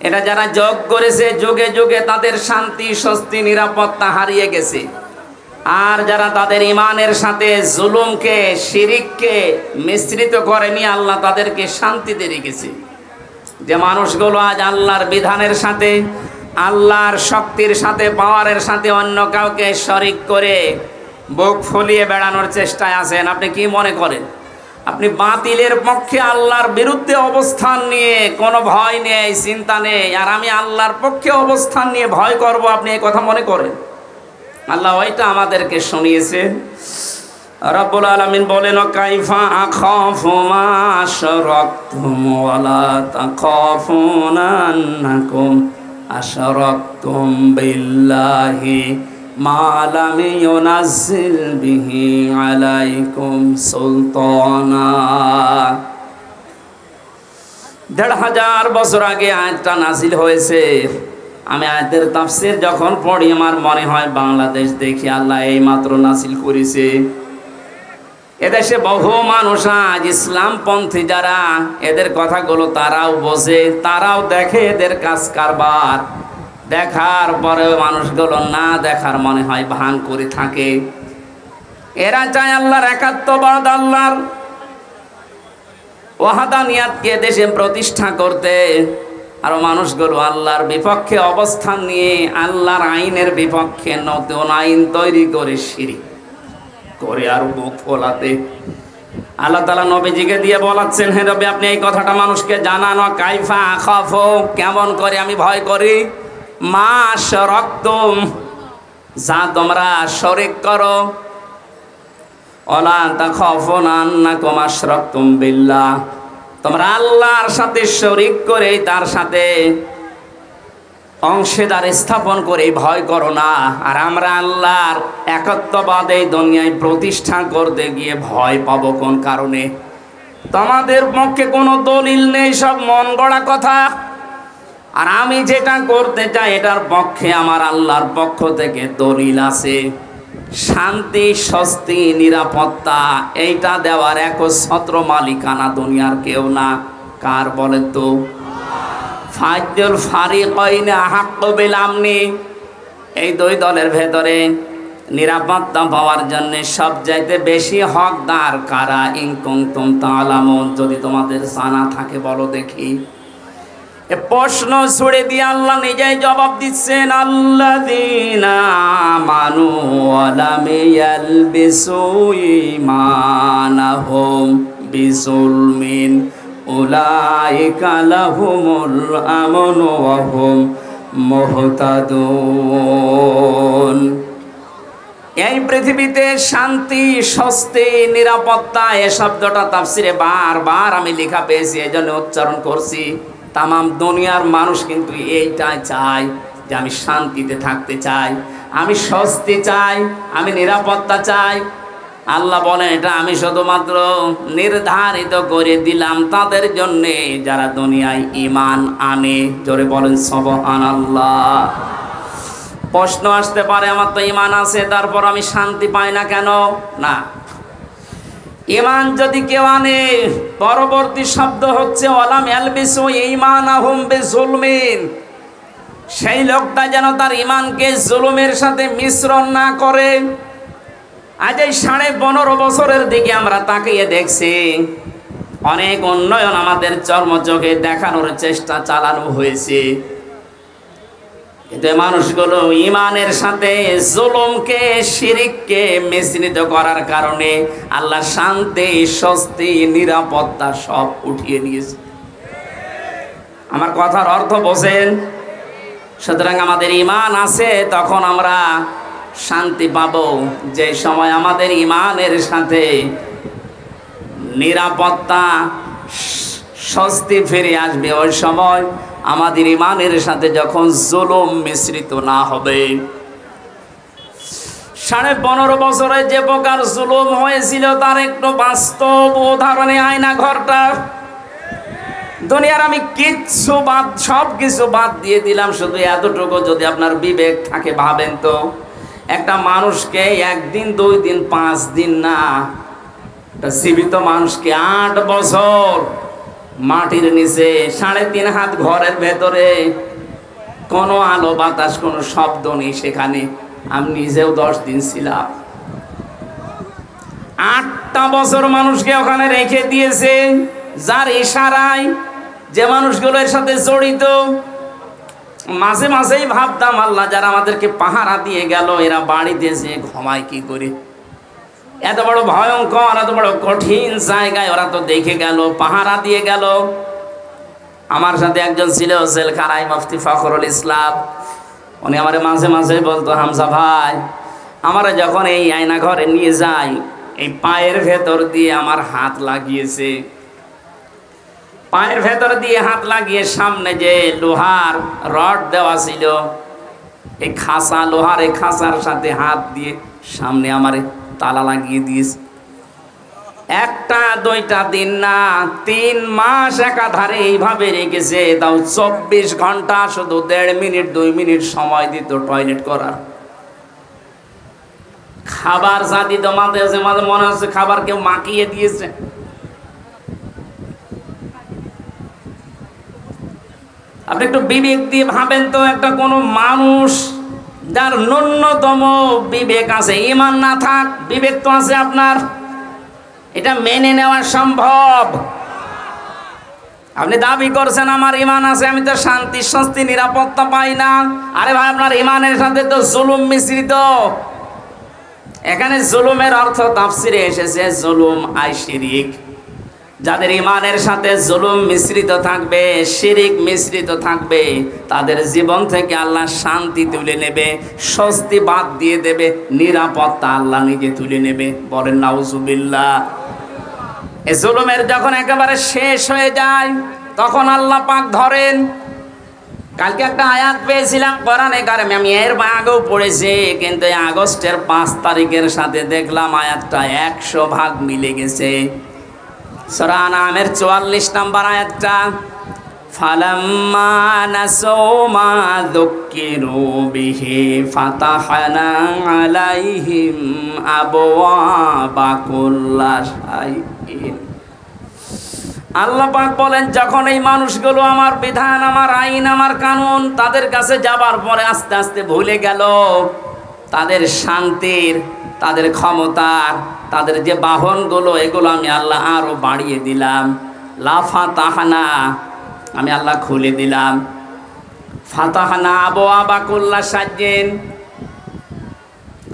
এটা যারা যোগ করেছে, যুগে যুগে তাদের শান্তি, স্বস্তি, নিরাপত্তা হারিয়ে গেছে। আর যারা তাদের ঈমানের সাথে জুলুমকে, শিরিককে মিশ্রিত করেনি, আল্লাহ তাদেরকে শান্তিতে রেখেছে। যে মানুষগুলো আজ আল্লাহর বিধানের সাথে, আল্লাহর শক্তির সাথে, পাওয়ারের সাথে অন্য কাউকে শরিক করে বুক ফুলিয়ে বেড়ানোর চেষ্টায় আছেন, আপনি কি মনে করেন আপনি বাতিলের পক্ষে, আল্লাহর বিরুদ্ধে অবস্থান নিয়ে কোনো ভয় নেই, চিন্তা নেই, আর আমি আল্লাহর পক্ষে অবস্থান নিয়ে ভয় করব, আপনি এই কথা মনে করেন? আল্লাহ ওইটা আমাদেরকে শুনিয়েছে। রব্বুল আলামিন বলেন, কাইফা আখাফু মা আশরাকতুম ওয়ালা তাখাফুনা আন্নাকুম আশরাকতুম বিল্লাহি মা লাম ইউনাজ্জিল বিহি আলাইকুম সুলতানা। ১৫০০ বছর আগে আয়াতটা নাজিল হয়েছে। আমি আয়াতের তাফসীর যখন পড়ি আমার মনে হয় বাংলাদেশ দেখি আল্লাহ এই মাত্র নাজিল করেছে। এদেশে বহু মানুষ আজ ইসলামপন্থী যারা, এদের কথাগুলো তারাও বোঝে, তারাও দেখে এদের কাজ কারবার। দেখার পরেও মানুষগুলো না দেখার মনে হয় ভান করে থাকে। এরা চায় আল্লাহর একাত্মবাদ, আল্লাহর ওয়াহদানিয়াতকে দেশে প্রতিষ্ঠা করতে। আর মানুষগুলো আল্লাহর বিপক্ষে অবস্থান নিয়ে, আল্লাহর আইনের বিপক্ষে নতুন আইন তৈরি করে শিরিক করে আর বুক ফোলাতে। আল্লাহ তাআলা নবীজিকে দিয়ে বলাচ্ছেন, হে নবী আপনি এই কথাটা মানুষকে জানানো, কাইফা আখাফু, কেমন করে আমি ভয় করি, মা আশরাকতুম, যা তোমরা শরিক করো, ওয়ালা তাখাফুনা আন্নাকুম আশরাকতুম বিল্লাহ, তোমরা আল্লাহর সাথে শরিক করে তার সাথে অংশীদার স্থাপন করে ভয় করো না। আর আমরা আল্লাহর একত্ববাদ এই দুনিয়ায় প্রতিষ্ঠা করতে গিয়ে ভয় পাবো কোন কারণে? তোমাদের পক্ষে কোনো দলিল নেই, সব মন গড়া কথা। আর আমি যেটা করতে চাই এটার পক্ষে আমার আল্লাহর পক্ষ থেকে দলিল আছে। শান্তি, স্বস্তি, নিরাপত্তা এইটা দেওয়ার একচ্ছত্র মালিকানা দুনিয়ার কেউ না। কার বলেন তো? ফাইজুল ফারিকাইন আহাক্কু বিল আমনি, এই দুই দলের ভেতরে নিরাপত্তা পাওয়ার জন্য সবচাইতে বেশি হকদার কারা? ইন কুনতুম তা'লামুন, যদি তোমাদের জানা থাকে বলো দেখি। এ প্রশ্ন ছুড়ে দিয়ে আল্লাহ নিজেই জবাব দিচ্ছেন, আল্লাযীনা আমানু ওয়া লাম ইয়ালবিসু ঈমানাহুম বিযুলমিন উলাইকা লাহুমুল আমনু ওয়া হুম মুহতাদুন। এই পৃথিবীতে শান্তি, স্বস্তি, নিরাপত্তা এ শব্দটা তাফসিরে বারবার আমি লেখা পেয়েছি, এজন্য উচ্চারণ করছি। তামাম দুনিয়ার মানুষ কিন্তু এইটাই চায় যে আমি শান্তিতে থাকতে চাই, আমি স্বস্তি চাই, আমি নিরাপত্তা চাই। আল্লাহ বলেন এটা আমি শুধুমাত্র নির্ধারিত করে দিলাম তাদের জন্যে যারা দুনিয়ায় ঈমান আনে। জোরে বলেন সুবহানাল্লাহ। প্রশ্ন আসতে পারে, আমার তো ঈমান আছে তারপর আমি শান্তি পাই না কেন? না, ঈমান যদি কেউ আনে, পরবর্তী শব্দ হচ্ছে ওয়ালাম ইয়ালবিসু ঈমানাহুম বিযুলমিন, সেই লোকটা যেন তার ঈমানকে জুলুমের সাথে মিশ্রণ না করে। আজ এই 15.5 বছরের দিকে আমরা তাকিয়ে দেখছি, অনেক উন্নয়ন আমাদের চর্মচোখে দেখানোর চেষ্টা চালানো হয়েছে, কিন্তু মানুষগুলো ইমানের সাথে জুলুমকে, শিরককে মিশ্রিত করার কারণে আল্লাহ শান্তি, স্বস্তি, নিরাপত্তা সব উঠিয়ে নিয়েছে। আমার কথার অর্থ বোঝেন? সুতরাং আমাদের ইমান আছে, তখন আমরা শান্তি পাবো। যে সময় আমাদের ইমানের সাথে নিরাপত্তা, স্বস্তি ফিরে আসবে, ওই সময় আমাদের ইমানের সাথে যখন জুলুম মিশ্রিত না হবে। 15.5 বছরে যে প্রকার জুলুম হয়েছিল তার একটু বাস্তব উদাহরণে আয়না ঘরটা। দুনিয়ার আমি সব কিছু বাদ দিয়ে দিলাম, শুধু এতটুকু যদি আপনার বিবেক থাকে, ভাবেন তো একটা মানুষকে 1 দিন 2 দিন 5 দিন না, একটা জীবিত মানুষকে 8 বছর মাটির নিচে 3.5 হাত ঘরের ভেতরে, কোনো আলো বাতাস, কোনো শব্দ নেই সেখানে। আমি নিজেও 10 দিন ছিলাম। 8টা বছর মানুষকে ওখানে রেখে দিয়েছে, যার ইশারায় যে মানুষগুলো এর সাথে জড়িত। মাঝে মাঝেই ভাবতাম, আল্লাহ যারা আমাদেরকে পাহারা দিয়ে গেল, এরা বাড়িতে যে ঘুমায় কি করে? এত বড় ভয়ঙ্কর, এত বড় কঠিন জায়গায় ওরা তো দেখে গেল, পাহারা দিয়ে গেল। আমার সাথে একজন ছিল জেলখানায়, মুফতি ফখরুল ইসলাম। উনি আমার মাঝে মাঝে বলতো, হামজা ভাই, আমারা যখন এই আয়না ঘরে নিয়ে যাই, এই পায়ের ভেতর দিয়ে আমার হাত লাগিয়েছে। পায়ের ভেতর দিয়ে হাত লাগিয়ে সামনে যে লোহার রড দেওয়া ছিল, এই খাঁচা, লোহার এই খাঁচার সাথে হাত দিয়ে সামনে আমার তালা লাগিয়ে দিয়েছে। 1টা 2টা দিন না, 3 মাস একাধারে এইভাবে রেখেছে। তাও 24 ঘন্টা শুধু 1.5 মিনিট 2 মিনিট সময় দিত টয়লেট করার। খাবার যা দিত, মাঝে মাঝে মনে হচ্ছে খাবার কেউ মাখিয়ে দিয়েছে। আপনি একটু বিবেক দিয়ে ভাবেন তো, একটা কোনো মানুষ যার ন্যূনতম বিবেক আছে, ঈমান না থাক, বিবেক তো আছে আপনার, এটা মেনে নেওয়া সম্ভব? আপনি দাবি করছেন আমার ঈমান আছে, আমি তো শান্তি, স্বস্তি, নিরাপত্তা পাই না। আরে ভাই, আপনার ঈমানের সাথে তো জুলুম মিশ্রিত। এখানে জুলুমের অর্থ তাফসিরে এসেছে জুলুম আই শিরিক। যাদের ঈমানের সাথে জুলুম মিশ্রিত থাকবে, শিরিক মিশ্রিত থাকবে, তাদের জীবন থেকে আল্লাহ শান্তি তুলে নেবে, স্বস্তি বাদ দিয়ে দেবে, নিরাপত্তা আল্লাহ নিজে তুলে নেবে। বলেন নাউজুবিল্লাহ। এই জুলুমের যখন একেবারে শেষ হয়ে যায়, তখন আল্লাহ পাক ধরেন। কালকে একটা আয়াত পেয়েছিলাম কোরআনে কারিমে, আমি এর আগেও পড়েছি, কিন্তু এই আগস্টের 5 তারিখের সাথে দেখলাম আয়াতটা 100 ভাগ মিলে গেছে। সূরা আনামের 44 নম্বর আয়াতটা, ফালাম্মা নাসু মা যুক্কিরু বিহি ফাতাহনা আলাইহিম আবওয়াবা কুল্লা শাইইন। আল্লাহ পাক বলেন, যখন এই মানুষগুলো আমার বিধান, আমার আইন, আমার কানুন তাদের কাছে যাবার পরে আস্তে আস্তে ভুলে গেল, তাদের শান্তির, তাদের ক্ষমতার, তাদের যে বাহনগুলো, এগুলো আমি আল্লাহ আরো বাড়িয়ে দিলাম। লাফাতাহনা, আমি আল্লাহ খুলে দিলাম। ফাতাহনা আবওয়াবা কুল্লা শাইইন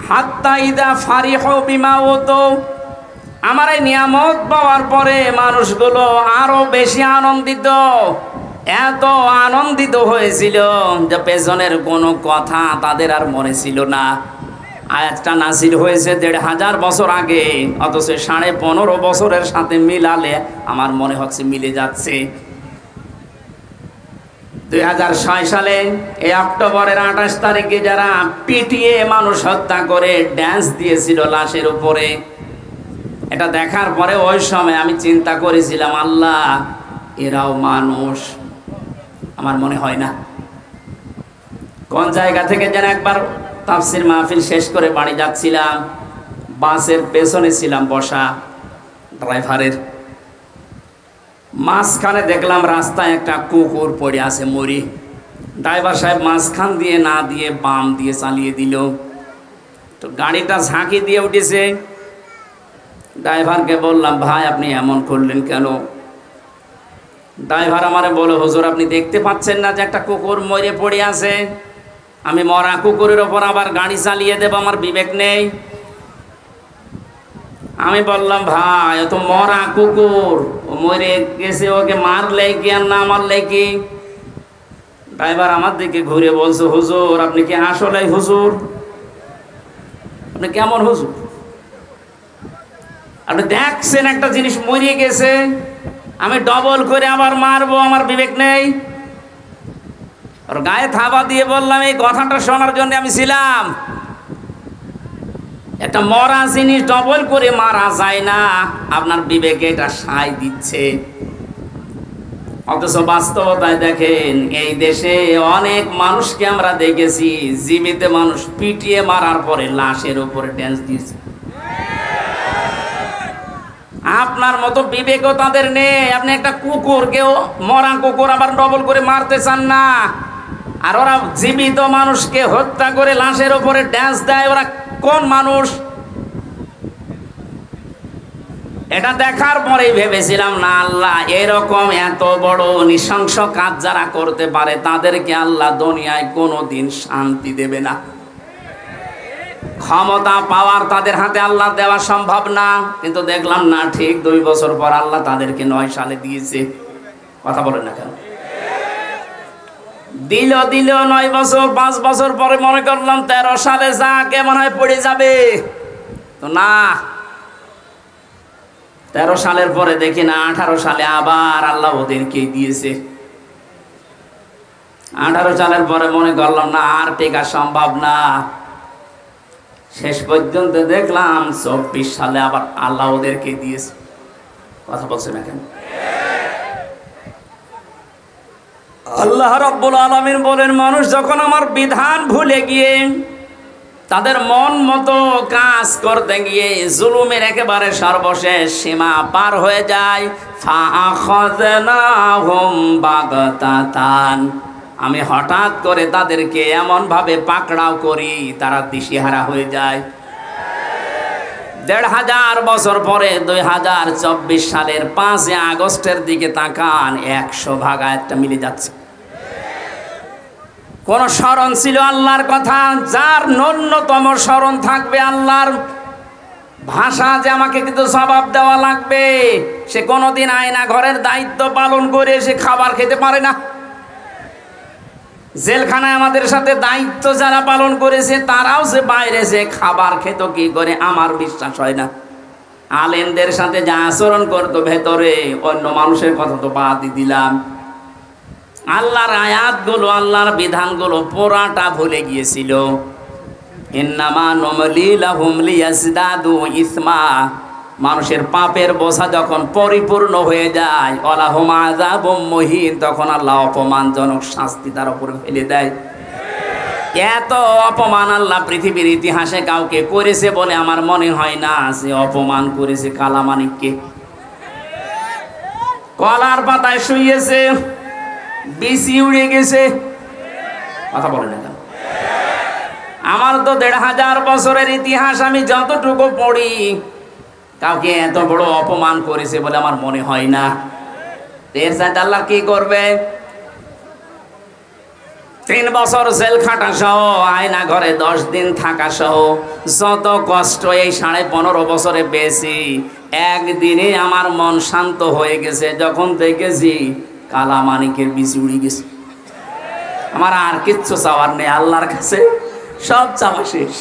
হাত্তা ইযা ফারিহু বিমা উতু। আমার এই নিয়ামত পাওয়ার পরে মানুষগুলো আরো বেশি আনন্দিত, এত আনন্দিত হয়েছিল যে পেছনের কোনো কথা তাদের আর মনে ছিল না। আয়াতটা নাযিল হয়েছে 1500 বছর আগে, অথচ 15.5 বছরের সাথে মিলালে আমার মনে হচ্ছে মিলে যাচ্ছে। 2006 সালে এই অক্টোবরের 28 তারিখে যারা পিটিয়ে মানুষ হত্যা করে ড্যান্স দিয়েছিল লাশের উপরে, এটা দেখার পরে ওই সময় আমি চিন্তা করেছিলাম, আল্লাহ এরাও মানুষ? আমার মনে হয় না। কোন জায়গা থেকে যেন একবার তাফসির মাহফিল শেষ করে বাড়ি যাচ্ছিলাম, বাসের পেছনে ছিলাম বসা, ড্রাইভারের মাঝখানে দেখলাম রাস্তায় একটা কুকুর পড়ে আছে মরি। ড্রাইভার সাহেব মাঝখান দিয়ে না দিয়ে বাম দিয়ে চালিয়ে দিল, তো গাড়িটা ঝাঁকি দিয়ে উঠেছে। ড্রাইভারকে বললাম, ভাই আপনি এমন করলেন কেন? ড্রাইভার আমারে বলে, হুজুর আপনি দেখতে পাচ্ছেন না যে একটা কুকুর মরে পড়ে আছে? আমি মরা কুকুরের ওপর আবার গাড়ি চালিয়ে দেব, আমার বিবেক নেই? আমি বললাম, ভাই ও তো মরা কুকুর, ও মরে গেছে, ওকে মারলে কি আর না মারলে কি? ড্রাইভার আমার দিকে ঘুরে বলছে, হুজুর আপনি কি আসলে হুজুর? আপনি কেমন হুজুর? আপনি দেখছেন একটা জিনিস মরে গেছে, আমি ডবল করে আবার মারবো, আমার বিবেক নেই? ওর গায়ে থাবা দিয়ে বললাম, এই কথাটা শোনার জন্য আমি ছিলাম। একটা মরা জিনিস ডবল করে মারা যায় না, আপনার বিবেকে এটা সায় দিচ্ছে। অথচ বাস্তবতায় দেখেন, এই দেশে অনেক মানুষকে আমরা দেখেছি জীবিত মানুষ পিটিয়ে মারার পরে লাশের উপরে ড্যান্স দিয়েছে। আপনার মতো বিবেকও তাদের নেই। আপনি একটা কুকুরকেও, মরা কুকুর আবার ডবল করে মারতে চান না, আর ওরা জীবিত মানুষকে হত্যা করে লাশের উপরে ড্যান্স দেয়। ওরা কোন মানুষ? এটা দেখার পরেই ভেবেছিলাম, না আল্লাহ এরকম এত বড় নৃশংস কাজ যারা করতে পারে তাদেরকে আল্লাহ দুনিয়ায় কোনোদিন শান্তি দেবে না। ক্ষমতা পাওয়ার তাদের হাতে আল্লাহ দেওয়া সম্ভব না, কিন্তু দেখলাম না, ঠিক 2 বছর পর আল্লাহ তাদেরকে 9 সালে দিয়েছে। কথা বলেন না কেন? দিল 9 বছর, 5 বছর পরে মনে করলাম 13 সালে যা কেমন হয় পড়ে যাবে, তো না। 13 সালের পরে দেখি না 18 সালে আবার আল্লাহ ওদেরকে দিয়েছে। 18 সালের পরে মনে করলাম না, আর টেকা সম্ভব না। শেষ পর্যন্ত দেখলাম 24 সালে আবার আল্লাহ ওদেরকে দিয়েছে। কথা বলছেন না কেন? আল্লাহ রাব্বুল আলামিন বলেন, মানুষ যখন আমার বিধান ভুলে গিয়ে তাদের মন মতো কাজ করতে গিয়ে জুলুমের একেবারে সর্বশেষ সীমা পার হয়ে যায়, ফাআখাযনাহুম বাগতাতান, আমি হঠাৎ করে তাদেরকে এমন ভাবে পাকড়াও করি তারা দিশেহারা হয়ে যায়। 1500 বছর পরে 2024 সালের 5 আগস্টের দিকে তাকান, 100 ভাগ আয়াতটা মিলে যাচ্ছে। কোন স্মরণ ছিল আল্লাহর কথা? যার ন্যূনতম স্মরণ থাকবে আল্লাহর ভাষা যে আমাকে কিন্তু জবাব দেওয়া লাগবে, সে কোনোদিন আয়না ঘরের দায়িত্ব পালন করে সে খাবার খেতে পারে না। জেলখানায় আমাদের সাথে দায়িত্ব যারা পালন করেছে তারাও যে বাইরে যে খাবার খেত কি করে, আমার বিশ্বাস হয় না। আলেমদের সাথে যা আচরণ করতো ভেতরে, অন্য মানুষের কথা তো বাদই দিলাম। আল্লাহর আয়াতগুলো, আল্লাহর বিধানগুলো পুরাটা ভুলে গিয়েছিল। ইন্নামা নুমলি লাহুম লিয়াজদাদু ইসমা, মানুষের পাপের বোঝা যখন পরিপূর্ণ হয়ে যায়, ওয়ালাহুম আযাবুম মুহিন, তখন আল্লাহ অপমানজনক শাস্তি তার উপরে ফেলে দেয়। এত অপমান আল্লাহ পৃথিবীর ইতিহাসে কাউকে করেছে বলে আমার মনে হয় না। সে অপমান করেছে কালামানিককে। কলার পাতায় শুয়েছে, বিসি উড়ে গেছে। কথা বলে না কেন? আমার তো 1500 বছরের ইতিহাস আমি যতটুকু পড়ি, কাউকে এত বড় অপমান করেছে বলে আমার মনে হয় না। এর সাথে আল্লাহ কি করবে? 3 বছর জেল খাটা সহ, আয়না ঘরে 10 দিন থাকা সহ, যত কষ্ট এই 15.5 বছরে পেয়েছি, একদিনে আমার মন শান্ত হয়ে গেছে যখন দেখেছি কালামানিকের বিচি উড়ে গেছে। আমার আর কিচ্ছু চাওয়ার নেই, আল্লাহর কাছে সব চাওয়া শেষ।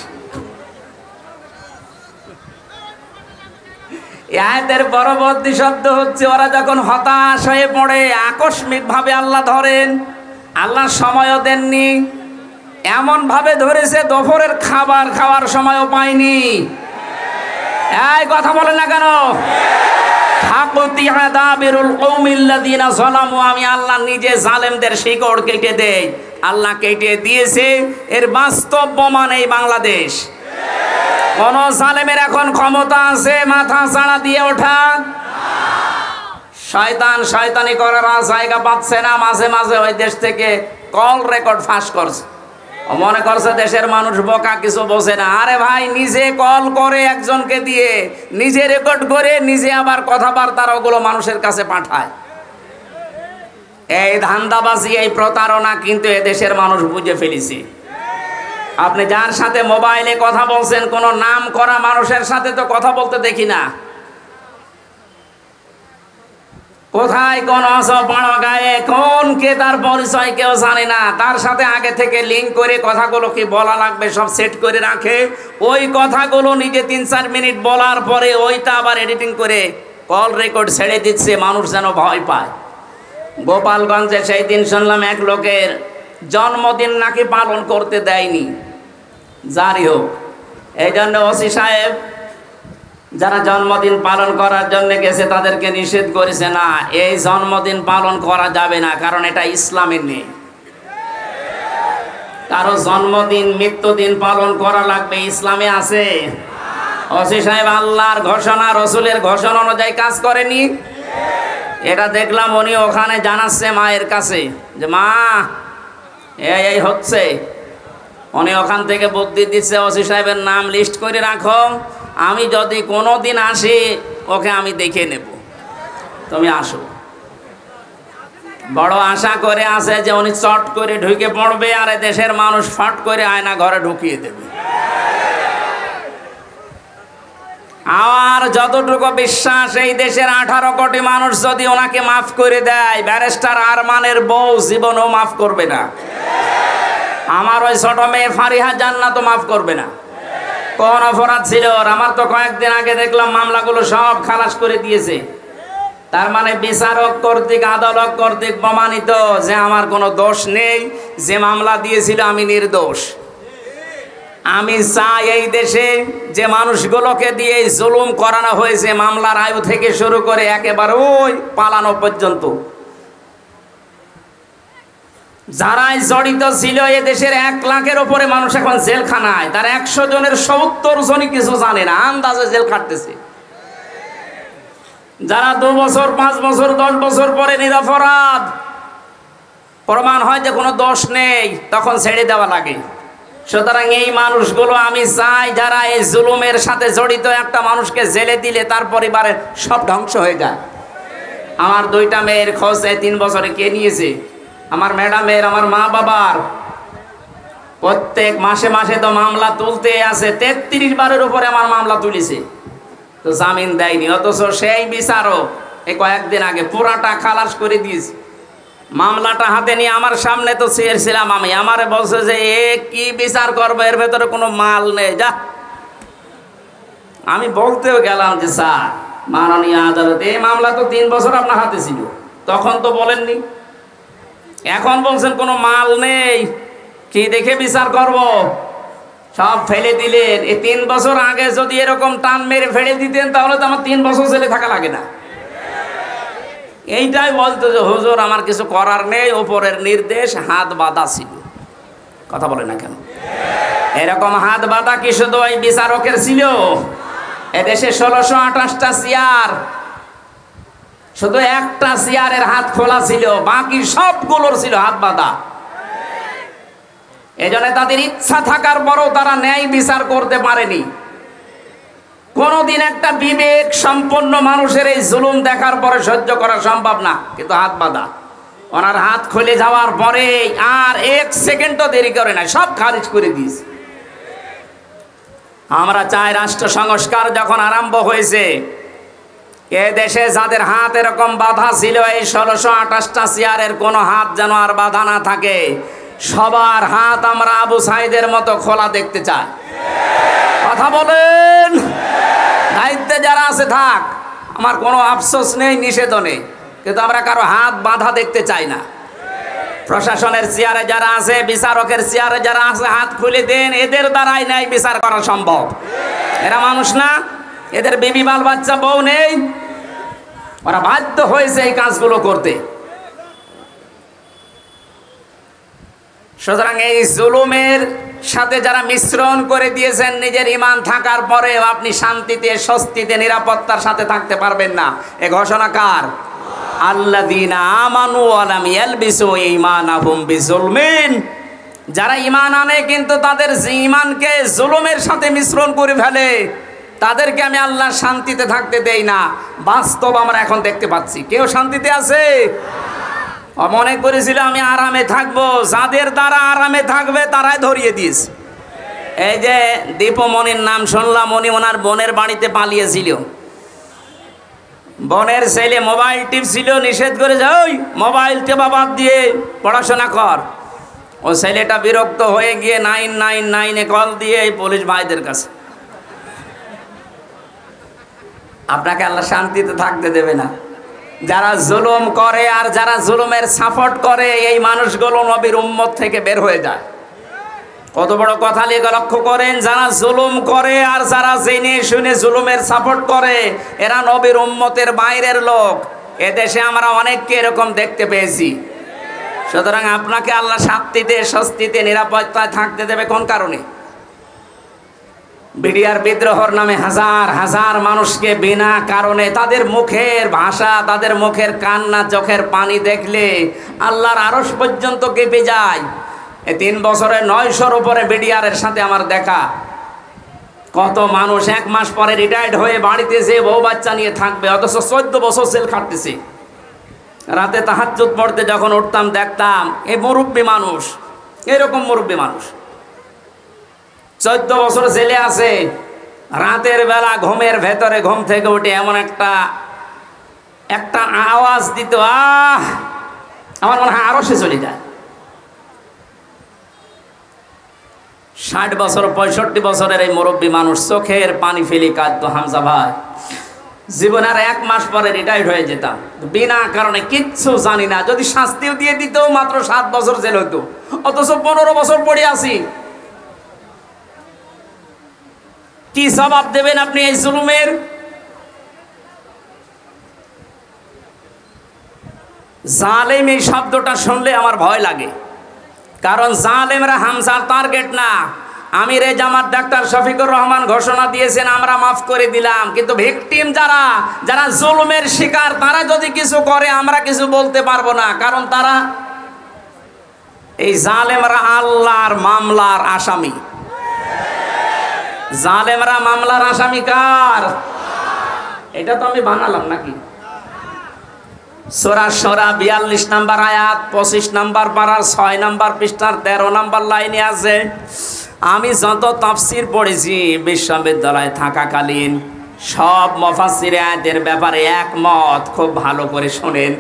আয়াতের পরবর্তী শব্দ হচ্ছে, ওরা যখন হতাশ হয়ে পড়ে, আকস্মিক ভাবে আল্লাহ ধরেন। আল্লাহ সময়ও দেননি, এমন ভাবে ধরেছে দুপুরের খাবার খাওয়ার সময়ও পায়নি। এই কথা বলেন না কেন? আমি আল্লাহ নিজে জালেমদের শিকড় কেটে দেই। আল্লাহ কেটে দিয়েছে, এর বাস্তব প্রমাণ এই বাংলাদেশ। কোন জালেমের এখন ক্ষমতা আছে মাথা চাড়া দিয়ে ওঠা? শয়তান শয়তানি করার জায়গা পাচ্ছে না। মাঝে মাঝে ওই দেশ থেকে কল রেকর্ড ফাঁস করছে, মনে করছে দেশের মানুষ বোকা, কিছু বোঝে না। আরে ভাই, নিজে কল করে একজনকে দিয়ে, নিজে রেকর্ড করে, নিজে আবার কথাবার্তা ওগুলো মানুষের কাছে পাঠায়। এই ধান্দাবাজি, এই প্রতারণা কিন্তু এদেশের মানুষ বুঝে ফেলেছে। আপনি যার সাথে মোবাইলে কথা বলছেন, কোনো নাম করা মানুষের সাথে তো কথা বলতে দেখি না। কোথায় কোন অসপাড়া গায়ে কোন কে তার পরিচয় কেউ জানে না। তার সাথে আগে থেকে লিঙ্ক করে কথাগুলো কি বলা লাগবে সব সেট করে রাখে। ওই কথাগুলো নিজে 3-4 মিনিট বলার পরে ওইটা আবার এডিটিং করে কল রেকর্ড ছেড়ে দিচ্ছে, মানুষ যেন ভয় পায়। গোপালগঞ্জে সেই দিন শুনলাম এক লোকের জন্মদিন নাকি পালন করতে দেয়নি। যারই হোক, এই জন্য ওসি সাহেব যারা জন্মদিন পালন করার জন্য গেছে তাদেরকে নিষেধ করেছে, না এই জন্মদিন পালন করা যাবে না, কারণ এটা ইসলামের নেই। কারো জন্মদিন মৃত্যুদিন পালন করা লাগবে, ইসলামে আছে? ওসি সাহেব আল্লাহর ঘোষণা রসুলের ঘোষণা অনুযায়ী কাজ করেনি। এটা দেখলাম উনি ওখানে জানাচ্ছে মায়ের কাছে যে মা এই হচ্ছে। উনি ওখান থেকে বুদ্ধি দিচ্ছে, ওসি সাহেবের নাম লিস্ট করে রাখো, আমি যদি কোনো দিন আসি ওকে আমি দেখে নেব, তুমি আসো। বড় আশা করে আছে যে উনি চট করে ঢুকে পড়বে আর দেশের মানুষ ফট করে আয়না ঘরে ঢুকিয়ে দেবে। আর যতটুকু বিশ্বাস, এই দেশের 18 কোটি মানুষ যদি ওনাকে মাফ করে দেয়, ব্যারিস্টার আরমানের বউ জীবনও মাফ করবে না। আমার ওই ছোট মেয়ে ফারিহা জান্নাতও মাফ করবে না। কোন অপরাধ ছিল ওর? আমার তো কয়েকদিন আগে দেখলাম মামলাগুলো সব খালাস করে দিয়েছে। তার মানে বিচারক কর্তৃক, আদালত কর্তৃক প্রমাণিত যে আমার কোনো দোষ নেই, যে মামলা দিয়েছিল আমি নির্দোষ। আমি চাই এই দেশে যে মানুষগুলোকে দিয়ে জুলুম করানো হয়েছে, মামলার আয়ু থেকে শুরু করে একেবারে ওই পালানো পর্যন্ত, যারাই জড়িত ছিল, এ দেশের 1 লাখের উপরে মানুষ এখন জেলখানায়। তার 100 জনের 70 জনই কিছু জানে না, আন্দাজে জেল খাটতেছে। যারা 2 বছর 5 বছর 10 বছর পরে নিরপরাধ প্রমাণ হয় যে কোনো দোষ নেই, তখন ছেড়ে দেওয়া লাগে। সুতরাং এই মানুষগুলো আমি চাই যারা এই জুলুমের সাথে জড়িত, একটা মানুষকে জেলে দিলে তার পরিবারের সব ধ্বংস হয়ে যায়। আমার 2টা মেয়ের খোঁজ 3 বছরে কে নিয়েছে? আমার ম্যাডামের, আমার মা বাবার। প্রত্যেক মাসে মাসে তো মামলা তুলতে আছে, 33 বারের উপরে আমার মামলা তুলেছে, তো জামিন দেয়নি। অথচ সেই বিচারক এই কয়েকদিন আগে পুরাটা খালাস করে দিয়েছে। মামলাটা হাতে নিয়ে আমার সামনে তো চেয়েছিলাম আমি, আমারে বলছে যে এ কি বিচার করবে, এর ভেতরে কোনো মাল নেই, যা। আমি বলতেও গেলাম যে স্যার মাননীয় আদালতে এই মামলা তো 3 বছর আপনার হাতে ছিল, তখন তো বলেননি, এখন বলছেন কোনো মাল নেই, কি দেখে বিচার করব? সব ফেলে দিলেন। এই 3 বছর আগে যদি এরকম টান মেরে ফেলে দিতেন তাহলে তো আমার 3 বছর জেলে থাকা লাগে না। এইটাই বলতো যে হুজুর আমার কিছু করার নেই, ওপরের নির্দেশ, হাত বাঁধা ছিল। কথা বলে না কেন? এরকম হাত বাঁধা কি শুধু ওই বিচারকের ছিল? এদেশে 1628টা চেয়ার, শুধু একটা চেয়ারের হাত খোলা ছিল, বাকি সবগুলোর ছিল হাত বাঁধা। এজন্য তাদের ইচ্ছা থাকার পরও তারা ন্যায় বিচার করতে পারেনি। কোনদিন একটা বিবেক সম্পন্ন মানুষের এই জুলুম দেখার পরে সহ্য করা সম্ভব না, কিন্তু হাত বাঁধা। ওনার হাত খুলে যাওয়ার পরে আর 1 সেকেন্ডও দেরি করে না, সব খারিজ করে দিয়েছে। আমরা চাই রাষ্ট্র সংস্কার যখন আরম্ভ হয়েছে, এ দেশে যাদের হাত এরকম বাঁধা ছিল, এই 1628টা চেয়ারের কোনো হাত যেন আর বাঁধা না থাকে। সবার হাত আমরা আবু সাইদের মতো খোলা দেখতে চাই। কথা বলেন? দায়িত্বে যারা আছে থাক, আমার কোনো আফসোস নেই, নিষেধও নেই, কিন্তু আমরা কারো হাত বাঁধা দেখতে চাই না। প্রশাসনের চেয়ারে যারা আছে, বিচারকের চেয়ারে যারা আছে, হাত খুলে দেন, এদের দ্বারাই ন্যায় বিচার করা সম্ভব। এরা মানুষ না? এদের বিবি বাল বাচ্চা বউ নেই? ওরা বাধ্য হয়েছে এই কাজগুলো করতে। সুতরাং এই জুলুমের সাথে যারা মিশ্রণ করে দিয়েছেন, নিজের ঈমান থাকার পরেও আপনি শান্তিতে, স্বস্তিতে, নিরাপত্তার সাথে থাকতে পারবেন না। এ ঘোষণা কার? আল্লাযীনা আমানু ওয়া লাম ইয়ালবিসু ঈমানাহুম বিজুলমিন। যারা ঈমান আনে কিন্তু তাদের ঈমানকে জুলুমের সাথে মিশ্রণ করে ফেলে, তাদেরকে আমি আল্লাহ শান্তিতে থাকতে দেই না। বাস্তব আমরা এখন দেখতে পাচ্ছি। কেউ শান্তিতে আছে? মনে করেছিল আমি আরামে থাকবো, যাদের দ্বারা আরামে থাকবে তারাই ধরিয়ে দিস। এই যে দীপমণির নাম শুনলাম, উনি ওনার বোনের বাড়িতে পালিয়েছিল। বোনের ছেলে মোবাইল টিপছিল, নিষেধ করে যে ওই মোবাইল টেপা বাদ দিয়ে পড়াশোনা কর। ও ছেলেটা বিরক্ত হয়ে গিয়ে 999-এ কল দিয়ে এই পুলিশ ভাইদের কাছে। আপনাকে আল্লাহ শান্তিতে থাকতে দেবে না। যারা জুলুম করে আর যারা জুলুমের সাপোর্ট করে, এই মানুষগুলো নবীর উম্মত থেকে বের হয়ে যায়। কত বড় কথা লিখে লক্ষ্য করেন, যারা জুলুম করে আর যারা জেনে শুনে জুলুমের সাপোর্ট করে, এরা নবীর উম্মতের বাইরের লোক। এদেশে আমরা অনেককে এরকম দেখতে পেয়েছি। সুতরাং আপনাকে আল্লাহ শান্তিতে, স্বস্তিতে, নিরাপত্তায় থাকতে দেবে কোন কারণে? বিডিআর বিদ্রোহর নামে হাজার হাজার মানুষকে বিনা কারণে, তাদের মুখের ভাষা, তাদের মুখের কান্না, চোখের পানি দেখলে আল্লাহর আরশ পর্যন্ত কেঁপে যায়। এই 3 বছরে 900-র উপরে বিডিআরের সাথে আমার দেখা। কত মানুষ 1 মাস পরে রিটায়ার্ড হয়ে বাড়িতে যে বউ বাচ্চা নিয়ে থাকবে, অথচ 14 বছর জেল খাটতেছে। রাতে তাহাজ্জুদ পড়তে যখন উঠতাম দেখতাম এই মুরব্বী মানুষ, এরকম মুরব্বী মানুষ 14 বছর জেলে আছে। রাতের বেলা ঘুমের ভেতরে ঘুম থেকে উঠে এমন একটা আওয়াজ দিত, আমার মনে হয় আরো সে চলে যায়। 60 বছর 65 বছরের এই মুরব্বী মানুষ চোখের পানি ফেলি কাঁদতো, হামজা ভাই জীবনে আর 1 মাস পরে রিটায়ার্ড হয়ে যেতাম, বিনা কারণে কিচ্ছু জানি না। যদি শাস্তিও দিয়ে দিত মাত্র 7 বছর জেল হইতো, অথচ 15 বছর পড়ে আছি। কি জবাব দেবেন আপনি এই জুলুমের? জালেম এই শব্দটা শুনলে আমার ভয় লাগে, কারণ জালেমরা হামজার টার্গেট না। আমির জামাত ডাক্তার শফিকুর রহমান ঘোষণা দিয়েছেন আমরা মাফ করে দিলাম, কিন্তু ভিকটিম যারা জুলুমের শিকার, তারা যদি কিছু করে আমরা কিছু বলতে পারবো না, কারণ তারা এই জালেমরা আল্লাহর মামলার আসামি। জালেমরা মামলার আসামি কার? এটা তো আমি বানালাম নাকি? সূরা শুরা 42 নম্বর আয়াত, 25 নম্বর পারার 6 নম্বর পৃষ্ঠার 13 নম্বর লাইনে আছে। আমি যত তাফসীর পড়েছি বিশ্ববিদ্যালয়ে থাকাকালীন, সব মুফাসসির আয়াতের ব্যাপারে একমত। খুব ভালো করে শুনেন,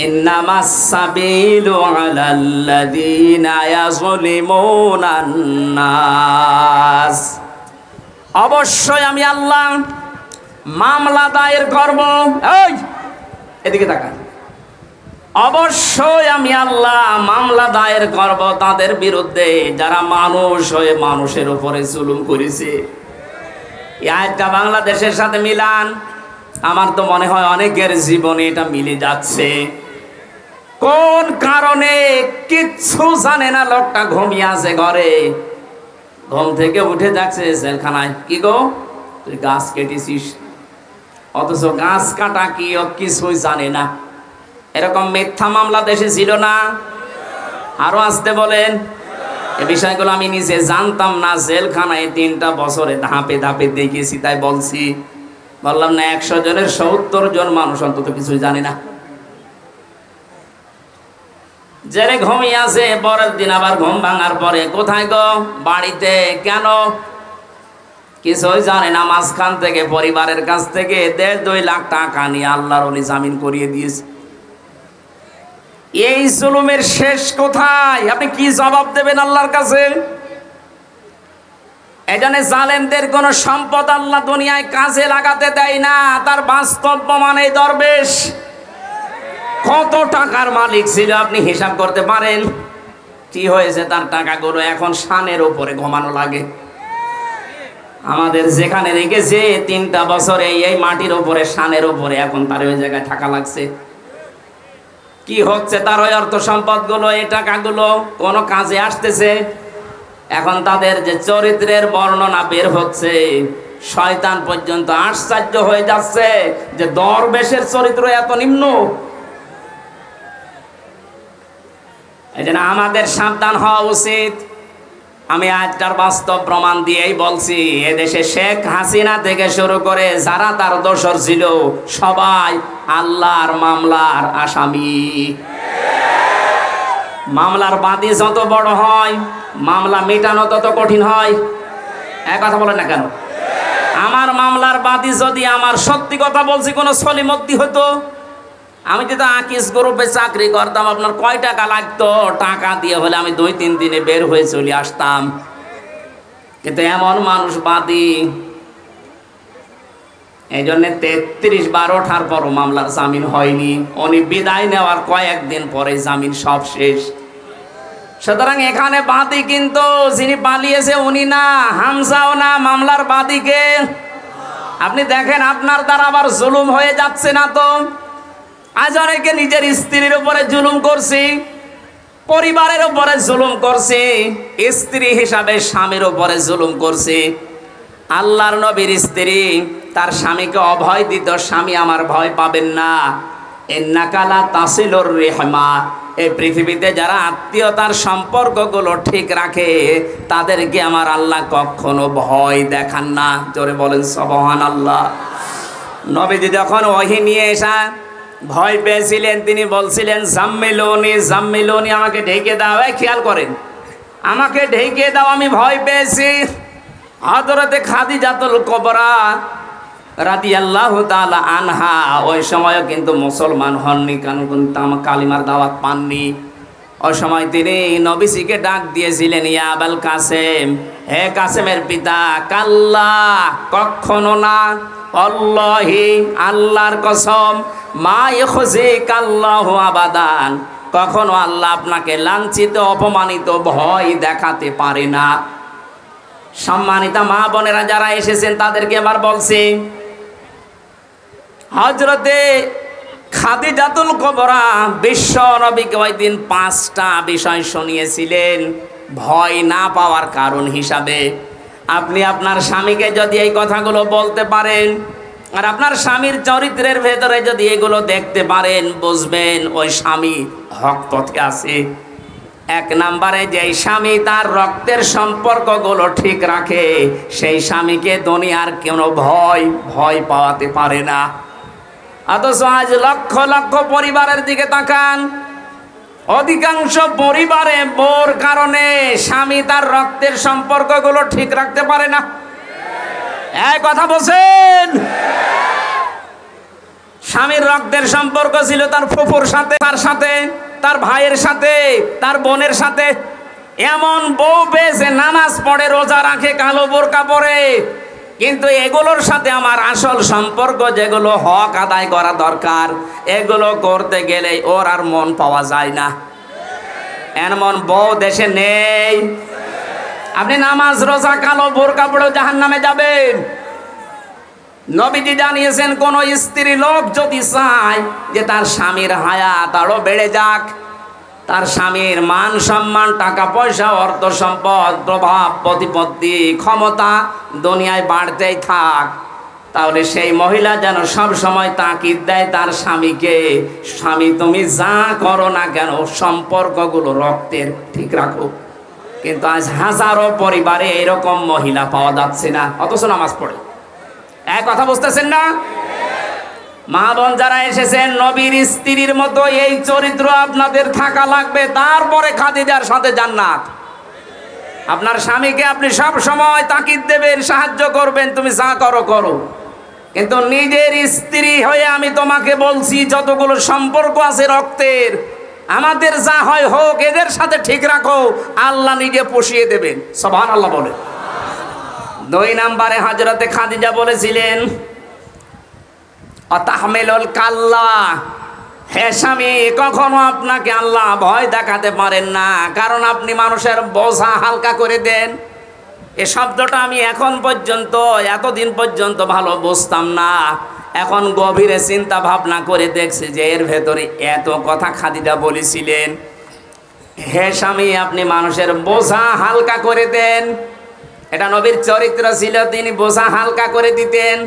ইন্নামাস সাবিলু আলাল্লাযীনা ইয়াযলিমুনান নাস। অবশ্যই আমি আল্লাহ মামলা দায়ের করব। এই এদিকে তাকান। অবশ্যই আমি আল্লাহ মামলা দায়ের করব তাদের বিরুদ্ধে যারা মানুষ হয়ে মানুষের উপরে জুলুম করেছে। এই আয়াতটা বাংলাদেশের সাথে মিলান। আমার তো মনে হয় অনেকের জীবনে এটা মিলে যাচ্ছে। কোন কারণে কিচ্ছু জানে না, লোকটা ঘুমিয়ে আছে ঘরে, ঘুম থেকে উঠে যাচ্ছে জেলখানায়। কি গো তুই গাছ কেটেছিস, অথচ গাছ কাটা কি ও কিছুই জানে না। এরকম মিথ্যা মামলা দেশে ছিল না? আরো আসতে বলেন। এই বিষয়গুলো আমি নিজে জানতাম না, জেলখানায় 3টা বছরে ধাপে ধাপে দেখেছি, তাই বলছি। বললাম না 100 জনের 70 জন মানুষ অন্তত কিছুই জানে না। জেলে ঘুমিয়ে আছে, পরের দিন আবার ঘুম ভাঙার পরে কোথায় গো? বাড়িতে। কেন? কিছুই জানে না। মাঝখান থেকে পরিবারের কাছ থেকে 1.5-2 লাখ টাকা নিয়ে আল্লাহর ওলি জামিন করিয়ে দিয়েছে। এই জুলুমের শেষ কোথায়? আপনি কি জবাব দেবেন আল্লাহর কাছে? এজন্য জালেমদের কোন সম্পদ আল্লাহ দুনিয়ায় কাজে লাগাতে দেয় না। তার বাস্তব প্রমাণ এই দরবেশ কত টাকার মালিক ছিল আপনি হিসাব করতে পারেন? কি হয়েছে তার টাকাগুলো? এখন শানের উপরে ঘুমানো লাগে। আমাদের যেখানে রেখেছে 3টা বছরে এই মাটির উপরে, শানের উপরে, এখন তার ওই জায়গায় থাকা লাগছে। কি হচ্ছে তার ওই অর্থ সম্পদগুলো, এই টাকাগুলো কোনো কাজে আসতেছে? এখন তাদের যে চরিত্রের বর্ণনা বের হচ্ছে, শয়তান পর্যন্ত আশ্চর্য হয়ে যাচ্ছে যে দরবেশের চরিত্র এত নিম্ন। এই জন্য আমাদের সাবধান হওয়া উচিত। আমি আজটার বাস্তব প্রমাণ দিয়েই বলছি, এদেশে শেখ হাসিনা থেকে শুরু করে যারা তার দোসর ছিল সবাই আল্লাহর মামলার আসামি। মামলার বাদী যত বড় হয় মামলা মেটানো তত কঠিন হয়। এক কথা বলেন না কেন? আমার মামলার বাদী যদি আমার সত্যি কথা বলছি কোনো সলিমদ্দি হতো, আমি যদি আকিস গ্রুপে চাকরি করতাম, আপনার কয় টাকা লাগতো? টাকা দিয়ে হলে আমি 2-3 দিনে বের হয়ে চলে আসতাম। কিন্তু এমন মানুষ বাদী, এই জন্য 33 বার ওঠার পরও মামলার জামিন হয়নি। উনি বিদায় নেওয়ার কয়েকদিন পরে জামিন সব শেষ। সুতরাং এখানে বাদী কিন্তু যিনি পালিয়েছে উনি না, হামজাও না, মামলার বাদীকে। আপনি দেখেন আপনার দ্বারা আবার জুলুম হয়ে যাচ্ছে না তো? আজ অনেকে নিজের স্ত্রীর উপরে জুলুম করছি, পরিবারের উপরে জুলুম করছি, স্ত্রী হিসাবে স্বামীর উপরে জুলুম করছি। আল্লাহর নবীর স্ত্রী তার স্বামীকে অভয় দিত, স্বামী আমার ভয় পাবেন না, ইন্নাকা লা তাসিলুর রিহমা। এই পৃথিবীতে যারা আত্মীয়তার সম্পর্কগুলো ঠিক রাখে তাদেরকে আমার আল্লাহ কখনো ভয় দেখান না। জোরে বলেন সুবহানাল্লাহ। নবীজি যখন ওহী নিয়ে এসা ভয় পেয়েছিলেন, তিনি বলছিলেন জাম্মিলুনি জাম্মিলুনি, আমাকে ঢেকে দাও। খেয়াল করেন, আমাকে ঢেকে দাও, আমি ভয় পেয়েছি। হযরতে খাদিজাতুল কুবরা রাদিয়াল্লাহু তাআলা আনহা ওই সময়ও কিন্তু মুসলমান হননি, কারণ কালিমার দাওয়াত পাননি। ওই সময় তিনি নবীজিকে ডাক দিয়েছিলেন, ইয়া আবাল কাসেম, হে কাসেমের পিতা, কাল্লা, কখনো না, আল্লাহি, আল্লাহর কসম, মা ইখজিকাল্লাহু আবাদান, কখনো আল্লাহ আপনাকে লাঞ্ছিত অপমানিত ভয় দেখাতে পারে না। সম্মানিতা মা বোনেরা যারা এসেছেন তাদেরকে এবার বলছি, হযরতে খাদিজাতুল কুবরা বিশ্ব নবীকে ওই দিন 5টা বিষয় শুনিয়েছিলেন ভয় না পাওয়ার কারণ হিসাবে। আপনি আপনার স্বামীকে যদি এই কথাগুলো বলতে পারেন আর আপনার স্বামীর চরিত্রের ভেতরে যদি এগুলো দেখতে পারেন, বুঝবেন ওই স্বামী হক পথে আছে। 1 নম্বরে, যেই স্বামী তার রক্তের সম্পর্কগুলো ঠিক রাখে সেই স্বামীকে দুনিয়ার কোনো ভয় পাওয়াতে পারে না। অথচ আজ লক্ষ লক্ষ পরিবারের দিকে তাকান, অধিকাংশ পরিবারে বউর কারণে স্বামী তার রক্তের সম্পর্কগুলো ঠিক রাখতে পারে না। এই কথা বলছেন? স্বামীর রক্তের সম্পর্ক ছিল তার ফুফুর সাথে, তার সাথে, তার ভাইয়ের সাথে, তার বোনের সাথে। এমন বউ পেয়েছে নামাজ পড়ে, রোজা রাখে, কালো বোরকা পরে, কিন্তু এগুলোর সাথে আমার আসল সম্পর্ক যেগুলো হক আদায় করা দরকার এগুলো করতে গেলে ওর আর মন পাওয়া যায় না। এমন বউ দেশে নেই। আপনি নামাজ রোজা কালো বোরকা পড়ে জাহান্নামে যাবেন। নবীজি জানিয়েছেন, কোন স্ত্রী লোক যদি চায় যে তার স্বামীর হায়াত আরো বেড়ে যাক, তার স্বামীর মান সম্মান, টাকা পয়সা, অর্থ সম্পদ, প্রভাব প্রতিপত্তি, ক্ষমতা দুনিয়ায় বাড়তেই থাক, তাহলে সেই মহিলা যেন সব সময় তাকিদ দেয় তার স্বামীকে, স্বামী তুমি যা করো না কেন সম্পর্কগুলো রক্তের ঠিক রাখো। কিন্তু আজ হাজারো পরিবারে এরকম মহিলা পাওয়া যাচ্ছে না, অথচ নামাজ পড়ে। এক কথা বুঝতেছেন না? মা বোন যারা এসেছেন, নবীর স্ত্রীর মতো এই চরিত্র আপনাদের থাকা লাগবে, তারপরে খাদিজার সাথে জান্নাত। আপনার স্বামীকে আপনি সব সময় তাকিদ দেবেন, সাহায্য করবেন, তুমি যা করো করো, কিন্তু নিজের স্ত্রী হয়ে আমি তোমাকে বলছি যতগুলো সম্পর্ক আছে রক্তের, আমাদের যা হয় হোক, এদের সাথে ঠিক রাখো, আল্লাহ নিজে পুষিয়ে দেবেন। সুবহানাল্লাহ বলে। 2 নম্বরে হযরতে খাদিজা বলেছিলেন, অতাহমিলুল কাল্লা, হে স্বামী, কখনো আপনাকে আল্লাহ ভয় দেখাতে পারেন না, কারণ আপনি মানুষের বোঝা হালকা করে দেন। এই শব্দটা আমি এখন পর্যন্ত, এতদিন পর্যন্ত ভালো বুঝতাম না। এখন গভীরে চিন্তা ভাবনা করে দেখছি যে এর ভেতরে এত কথা খাদিজা বলেছিলেন। হে স্বামী, আপনি মানুষের বোঝা হালকা করে দেন। এটা নবীর চরিত্র ছিল, তিনি বোঝা হালকা করে দিতেন।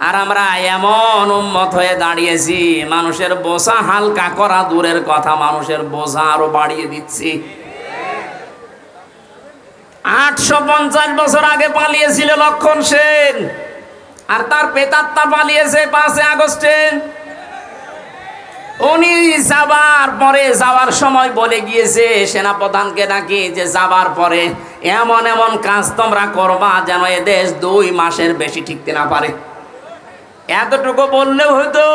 আর আমরা এমন উম্মত হয়ে দাঁড়িয়েছি, মানুষের বোঝা হালকা করা দূরের কথা, মানুষের বোঝা আরো বাড়িয়ে দিচ্ছি। 850 বছর আগে পালিয়েছিল লক্ষণ সেন, আর তার পেতাত্তা পালিয়েছে 5 আগস্টে। উনি যাওয়ার সময় বলে গিয়েছে সেনাপ্রধানকে নাকি যে যাবার পরে এমন এমন কাজ তোমরা করবা যেন এ দেশ 2 মাসের বেশি টিকতে না পারে। এতটুকু বললেও হয়তো।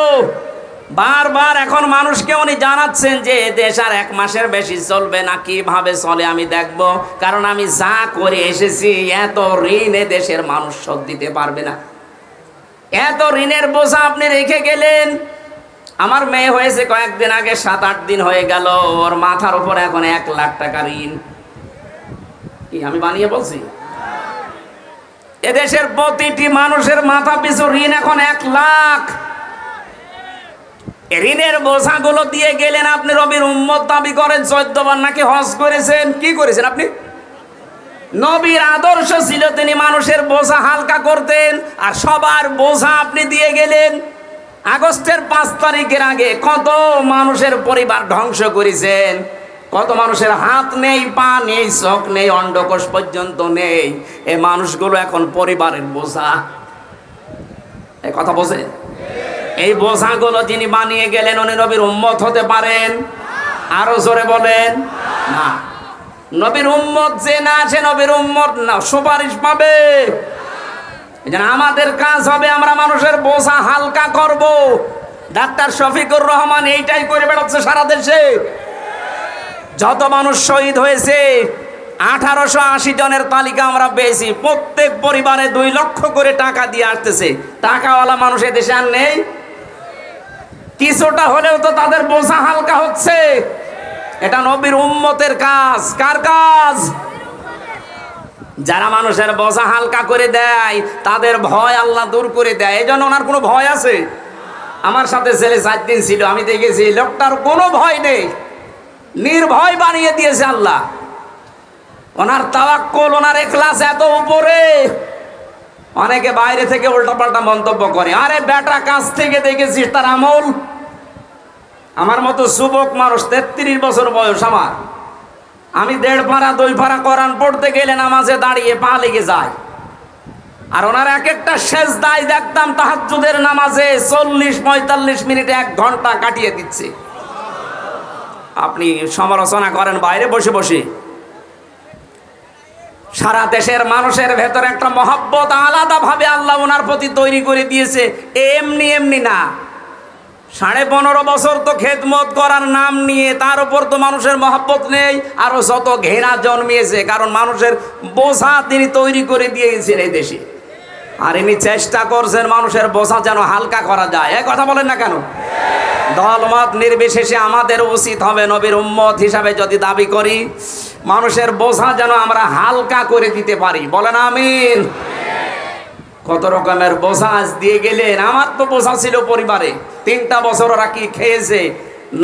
বারবার এখন মানুষকে উনি জানাচ্ছেন যে দেশ আর 1 মাসের বেশি চলবে না, কিভাবে চলে আমি দেখব, কারণ আমি যা করে এসেছি এত ঋণ এ দেশের মানুষ শোধ দিতে পারবে না। এত ঋণের বোঝা আপনি রেখে গেলেন। আমার মেয়ে হয়েছে কয়েকদিন আগে, 7-8 দিন হয়ে গেল, ওর মাথার উপর এখন 1 লাখ টাকা ঋণ। কি আমি বানিয়ে বলছি? এদেশের প্রতিটি মানুষের মাথা পিছু ঋণ এখন 1 লাখ। ঋণের বোঝাগুলো দিয়ে গেলেন আপনি। নবীর উম্মত দাবি করেন, 14 বার নাকি হজ করেছেন। কি করেছেন আপনি? নবীর আদর্শ ছিল তিনি মানুষের বোঝা হালকা করতেন, আর সবার বোঝা আপনি দিয়ে গেলেন। আগস্টের 5 তারিখের আগে কত মানুষের পরিবার ধ্বংস করেছেন, কত মানুষের হাত নেই, পা নেই, চোখ নেই, অন্ডকোষ পর্যন্ত নেই। এই মানুষগুলো এখন পরিবারের বোঝা। এই কথা বোঝে? এই বোঝাগুলো যিনি বানিয়ে গেলেন উনি নবীর উম্মত হতে পারেন? আরো জোরে বলেন না। নবীর উম্মত যে না, সে নবীর উম্মত না, সুপারিশ পাবে। আমাদের কাজ হবে আমরা মানুষের বোঝা হালকা করব। ডাক্তার শফিকুর রহমান এইটাই করে বেড়াচ্ছে সারা দেশে। যত মানুষ শহীদ হয়েছে 1880 জনের তালিকা আমরা পেয়েছি। প্রত্যেক পরিবারে 2 লক্ষ করে টাকা দিয়ে আসতেছে। টাকাওয়ালা মানুষ দেশে আর নেই। কিছুটা হলেও তো তাদের বোঝা হালকা হচ্ছে। এটা নবীর উম্মতের কাজ। কার কাজ? যারা মানুষের বোঝা হালকা করে দেয় তাদের ভয় আল্লাহ দূর করে দেয়। এই জন্য ওনার কোনো ভয় আছে? আমার সাথে ছেলে 4 দিন ছিল, আমি দেখেছি লোকটার কোনো ভয় নেই, নির্ভয় বানিয়ে দিয়েছে আল্লাহ। ওনার তাওয়াক্কুল, ওনার ইখলাস এত উপরে। অনেকে বাইরে থেকে উল্টাপাল্টা মন্তব্য করে, আরে বেটা কাছ থেকে দেখেছিস তার আমল। আমার মতো যুবক মানুষ, 33 বছর বয়স আমার, আমি 1.5 পারা 2 পারা কোরআন পড়তে গেলে নামাজে দাঁড়িয়ে পা লেগে যায়। আর ওনার এক একটা সেজদায় দেখতাম তাহাজ্জুদের নামাজে 40-45 মিনিটে 1 ঘন্টা কাটিয়ে দিচ্ছে। আপনি সমালোচনা করেন বাইরে বসে বসে। সারা দেশের মানুষের ভেতরে একটা মহব্বত আলাদাভাবে আল্লাহ ওনার প্রতি তৈরি করে দিয়েছে, এমনি এমনি না। 15.5 বছর তো খেদমত করার নাম নিয়ে তার উপর তো মানুষের মহব্বত নেই, আরো যত ঘৃণা জন্মিয়েছে, কারণ মানুষের বোঝা তিনি তৈরি করে দিয়েছেন এই দেশে। আর ইনি চেষ্টা করছেন মানুষের বোঝা যেন হালকা করা যায়। এই কথা বলেন না কেন? দলমত নির্বিশেষে আমাদের উচিত হবে নবীর উম্মত হিসাবে যদি দাবি করি, মানুষের বোঝা যেন আমরা হালকা করে দিতে পারি। বলেন আমিন। কত রকমের বোঝা আজ দিয়ে গেলেন। আমার তো বোঝা ছিল পরিবারে। 3টা বছর ওরা কি খেয়েছে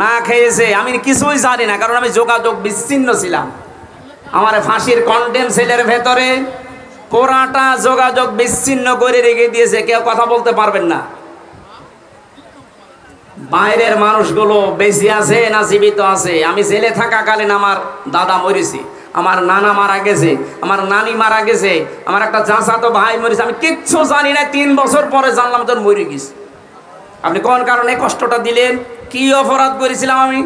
না খেয়েছে আমি কিছুই জানি না, কারণ আমি যোগাযোগ বিচ্ছিন্ন ছিলাম। আমার ফাঁসির কন্ডেম সেলের ভেতরে পুরাটা যোগাযোগ বিচ্ছিন্ন করে রেখে দিয়েছে, কেউ কথা বলতে পারবেন না। বাইরের মানুষগুলো বেঁচে আছে না জীবিত আছে। আমি জেলে থাকাকালীন আমার দাদা মরেছে, আমার নানা মারা গেছে, আমার নানি মারা গেছে, আমার একটা চাচাতো ভাই মরেছে। আমি কিচ্ছু জানি না, 3 বছর পরে জানলাম তোর মরে গেছে। আপনি কোন কারণে কষ্টটা দিলেন? কি অপরাধ করেছিলাম আমি?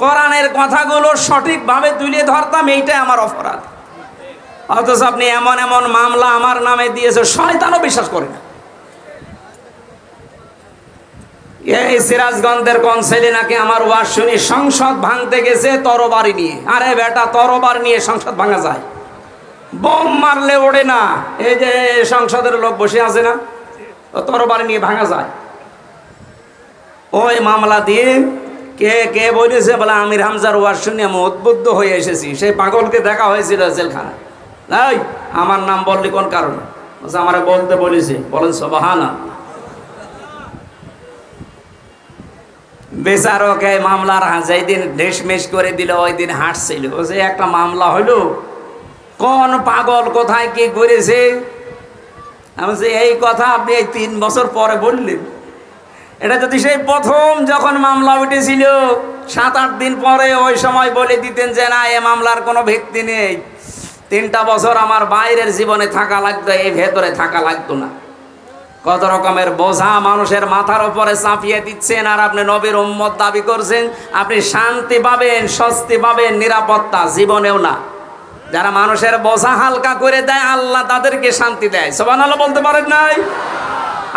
কোরআনের কথাগুলো সঠিকভাবে তুলে ধরতাম, এইটাই আমার অপরাধ। অথচ আপনি এমন এমন মামলা আমার নামে দিয়েছে, শয়তানও বিশ্বাস করে না। এই সিরাজগঞ্জের কোন ছেলে নাকি আমার ওয়াজ শুনি সংসদ ভাঙতে গেছে তরবারি নিয়ে। আরে বেটা, তরবার নিয়ে সংসদ ভাঙা যায়? বোম মারলে ওড়ে না। এই যে সংসদের লোক বসে আছে না, তরবারি নিয়ে ভাঙা যায়। ওই মামলা দিয়ে কে কে বলেছে বলে আমির হামজার ওয়াজ শুনে আমি উদ্বুদ্ধ হয়ে এসেছি। সেই পাগলকে দেখা হয়েছিল জেলখানা। এই আমার নাম বললি কোন কারণে? আমার বলতে বলেছে। বলেন সুবহানাল্লাহ। বেচারকে মামলার যেই দিন ঢেসমেশ করে দিল ওই দিন হাসছিল। যে একটা মামলা হইল, কোন পাগল কোথায় কি করেছে। আমি যে এই কথা আপনি এই 3 বছর পরে বললেন, এটা যদি সেই প্রথম যখন মামলা উঠেছিল 7-8 দিন পরে ওই সময় বলে দিতেন যে না এ মামলার কোনো ভিত্তি নেই, 3টা বছর আমার বাইরের জীবনে থাকা লাগতো, এই ভেতরে থাকা লাগতো না। কত রকমের বোঝা মানুষের মাথার উপরে চাপিয়ে দিচ্ছেন, আর আপনি নবীর উম্মত দাবি করছেন। আপনি শান্তি পাবেন, স্বস্তি পাবেন, নিরাপত্তা জীবনেও না। যারা মানুষের বোঝা হালকা করে দেয় আল্লাহ তাদেরকে শান্তি দেয়। সুবহানাল্লাহ বলতে পারেন নাই?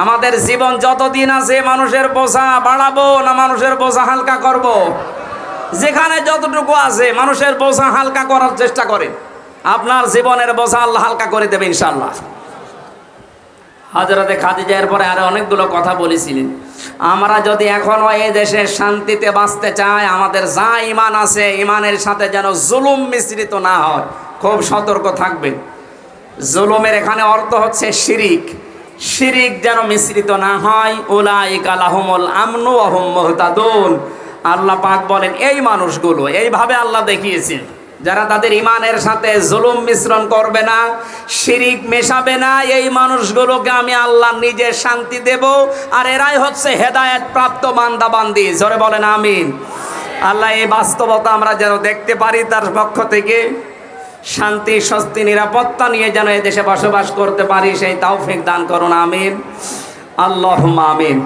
আমাদের জীবন যতদিন আছে মানুষের বোঝা বাড়াবো না মানুষের বোঝা হালকা করব? যেখানে যতটুকু আছে মানুষের বোঝা হালকা করার চেষ্টা করেন, আপনার জীবনের বোঝা আল্লাহ হালকা করে দেবে ইনশাআল্লাহ। হযরতে খাদিজা এর পরে আরো অনেকগুলো কথা বলেছিলেন। আমরা যদি এখনো এই দেশে শান্তিতে বাঁচতে চাই, আমাদের যা ঈমান আছে ঈমানের সাথে যেন জুলুম মিশ্রিত না হয়, খুব সতর্ক থাকবেন। জুলুমের এখানে অর্থ হচ্ছে শিরিক, শিরিক যেন মিশ্রিত না হয়। উলাইকা লাহুমুল আমনু ওয়া হুম মুহতাদুন। আল্লাহ পাক বলেন এই মানুষগুলো, এইভাবে আল্লাহ দেখিয়েছেন, যারা তাদের ঈমানের সাথে জুলুম মিশ্রণ করবে না, শিরিক মেশাবে না, এই মানুষগুলোকে আমি আল্লাহ নিজে শান্তি দেব। আর এরাই হচ্ছে হেদায়েত প্রাপ্ত বান্দা বান্দি। জোরে বলেন আমিন। আল্লাহ এই বাস্তবতা আমরা যেন দেখতে পারি, তার পক্ষ থেকে শান্তি, স্বস্তি, নিরাপত্তা নিয়ে যেন এই দেশে বসবাস করতে পারি, সেই তৌফিক দান করুন। আমিন, আল্লাহুম্মা আমিন।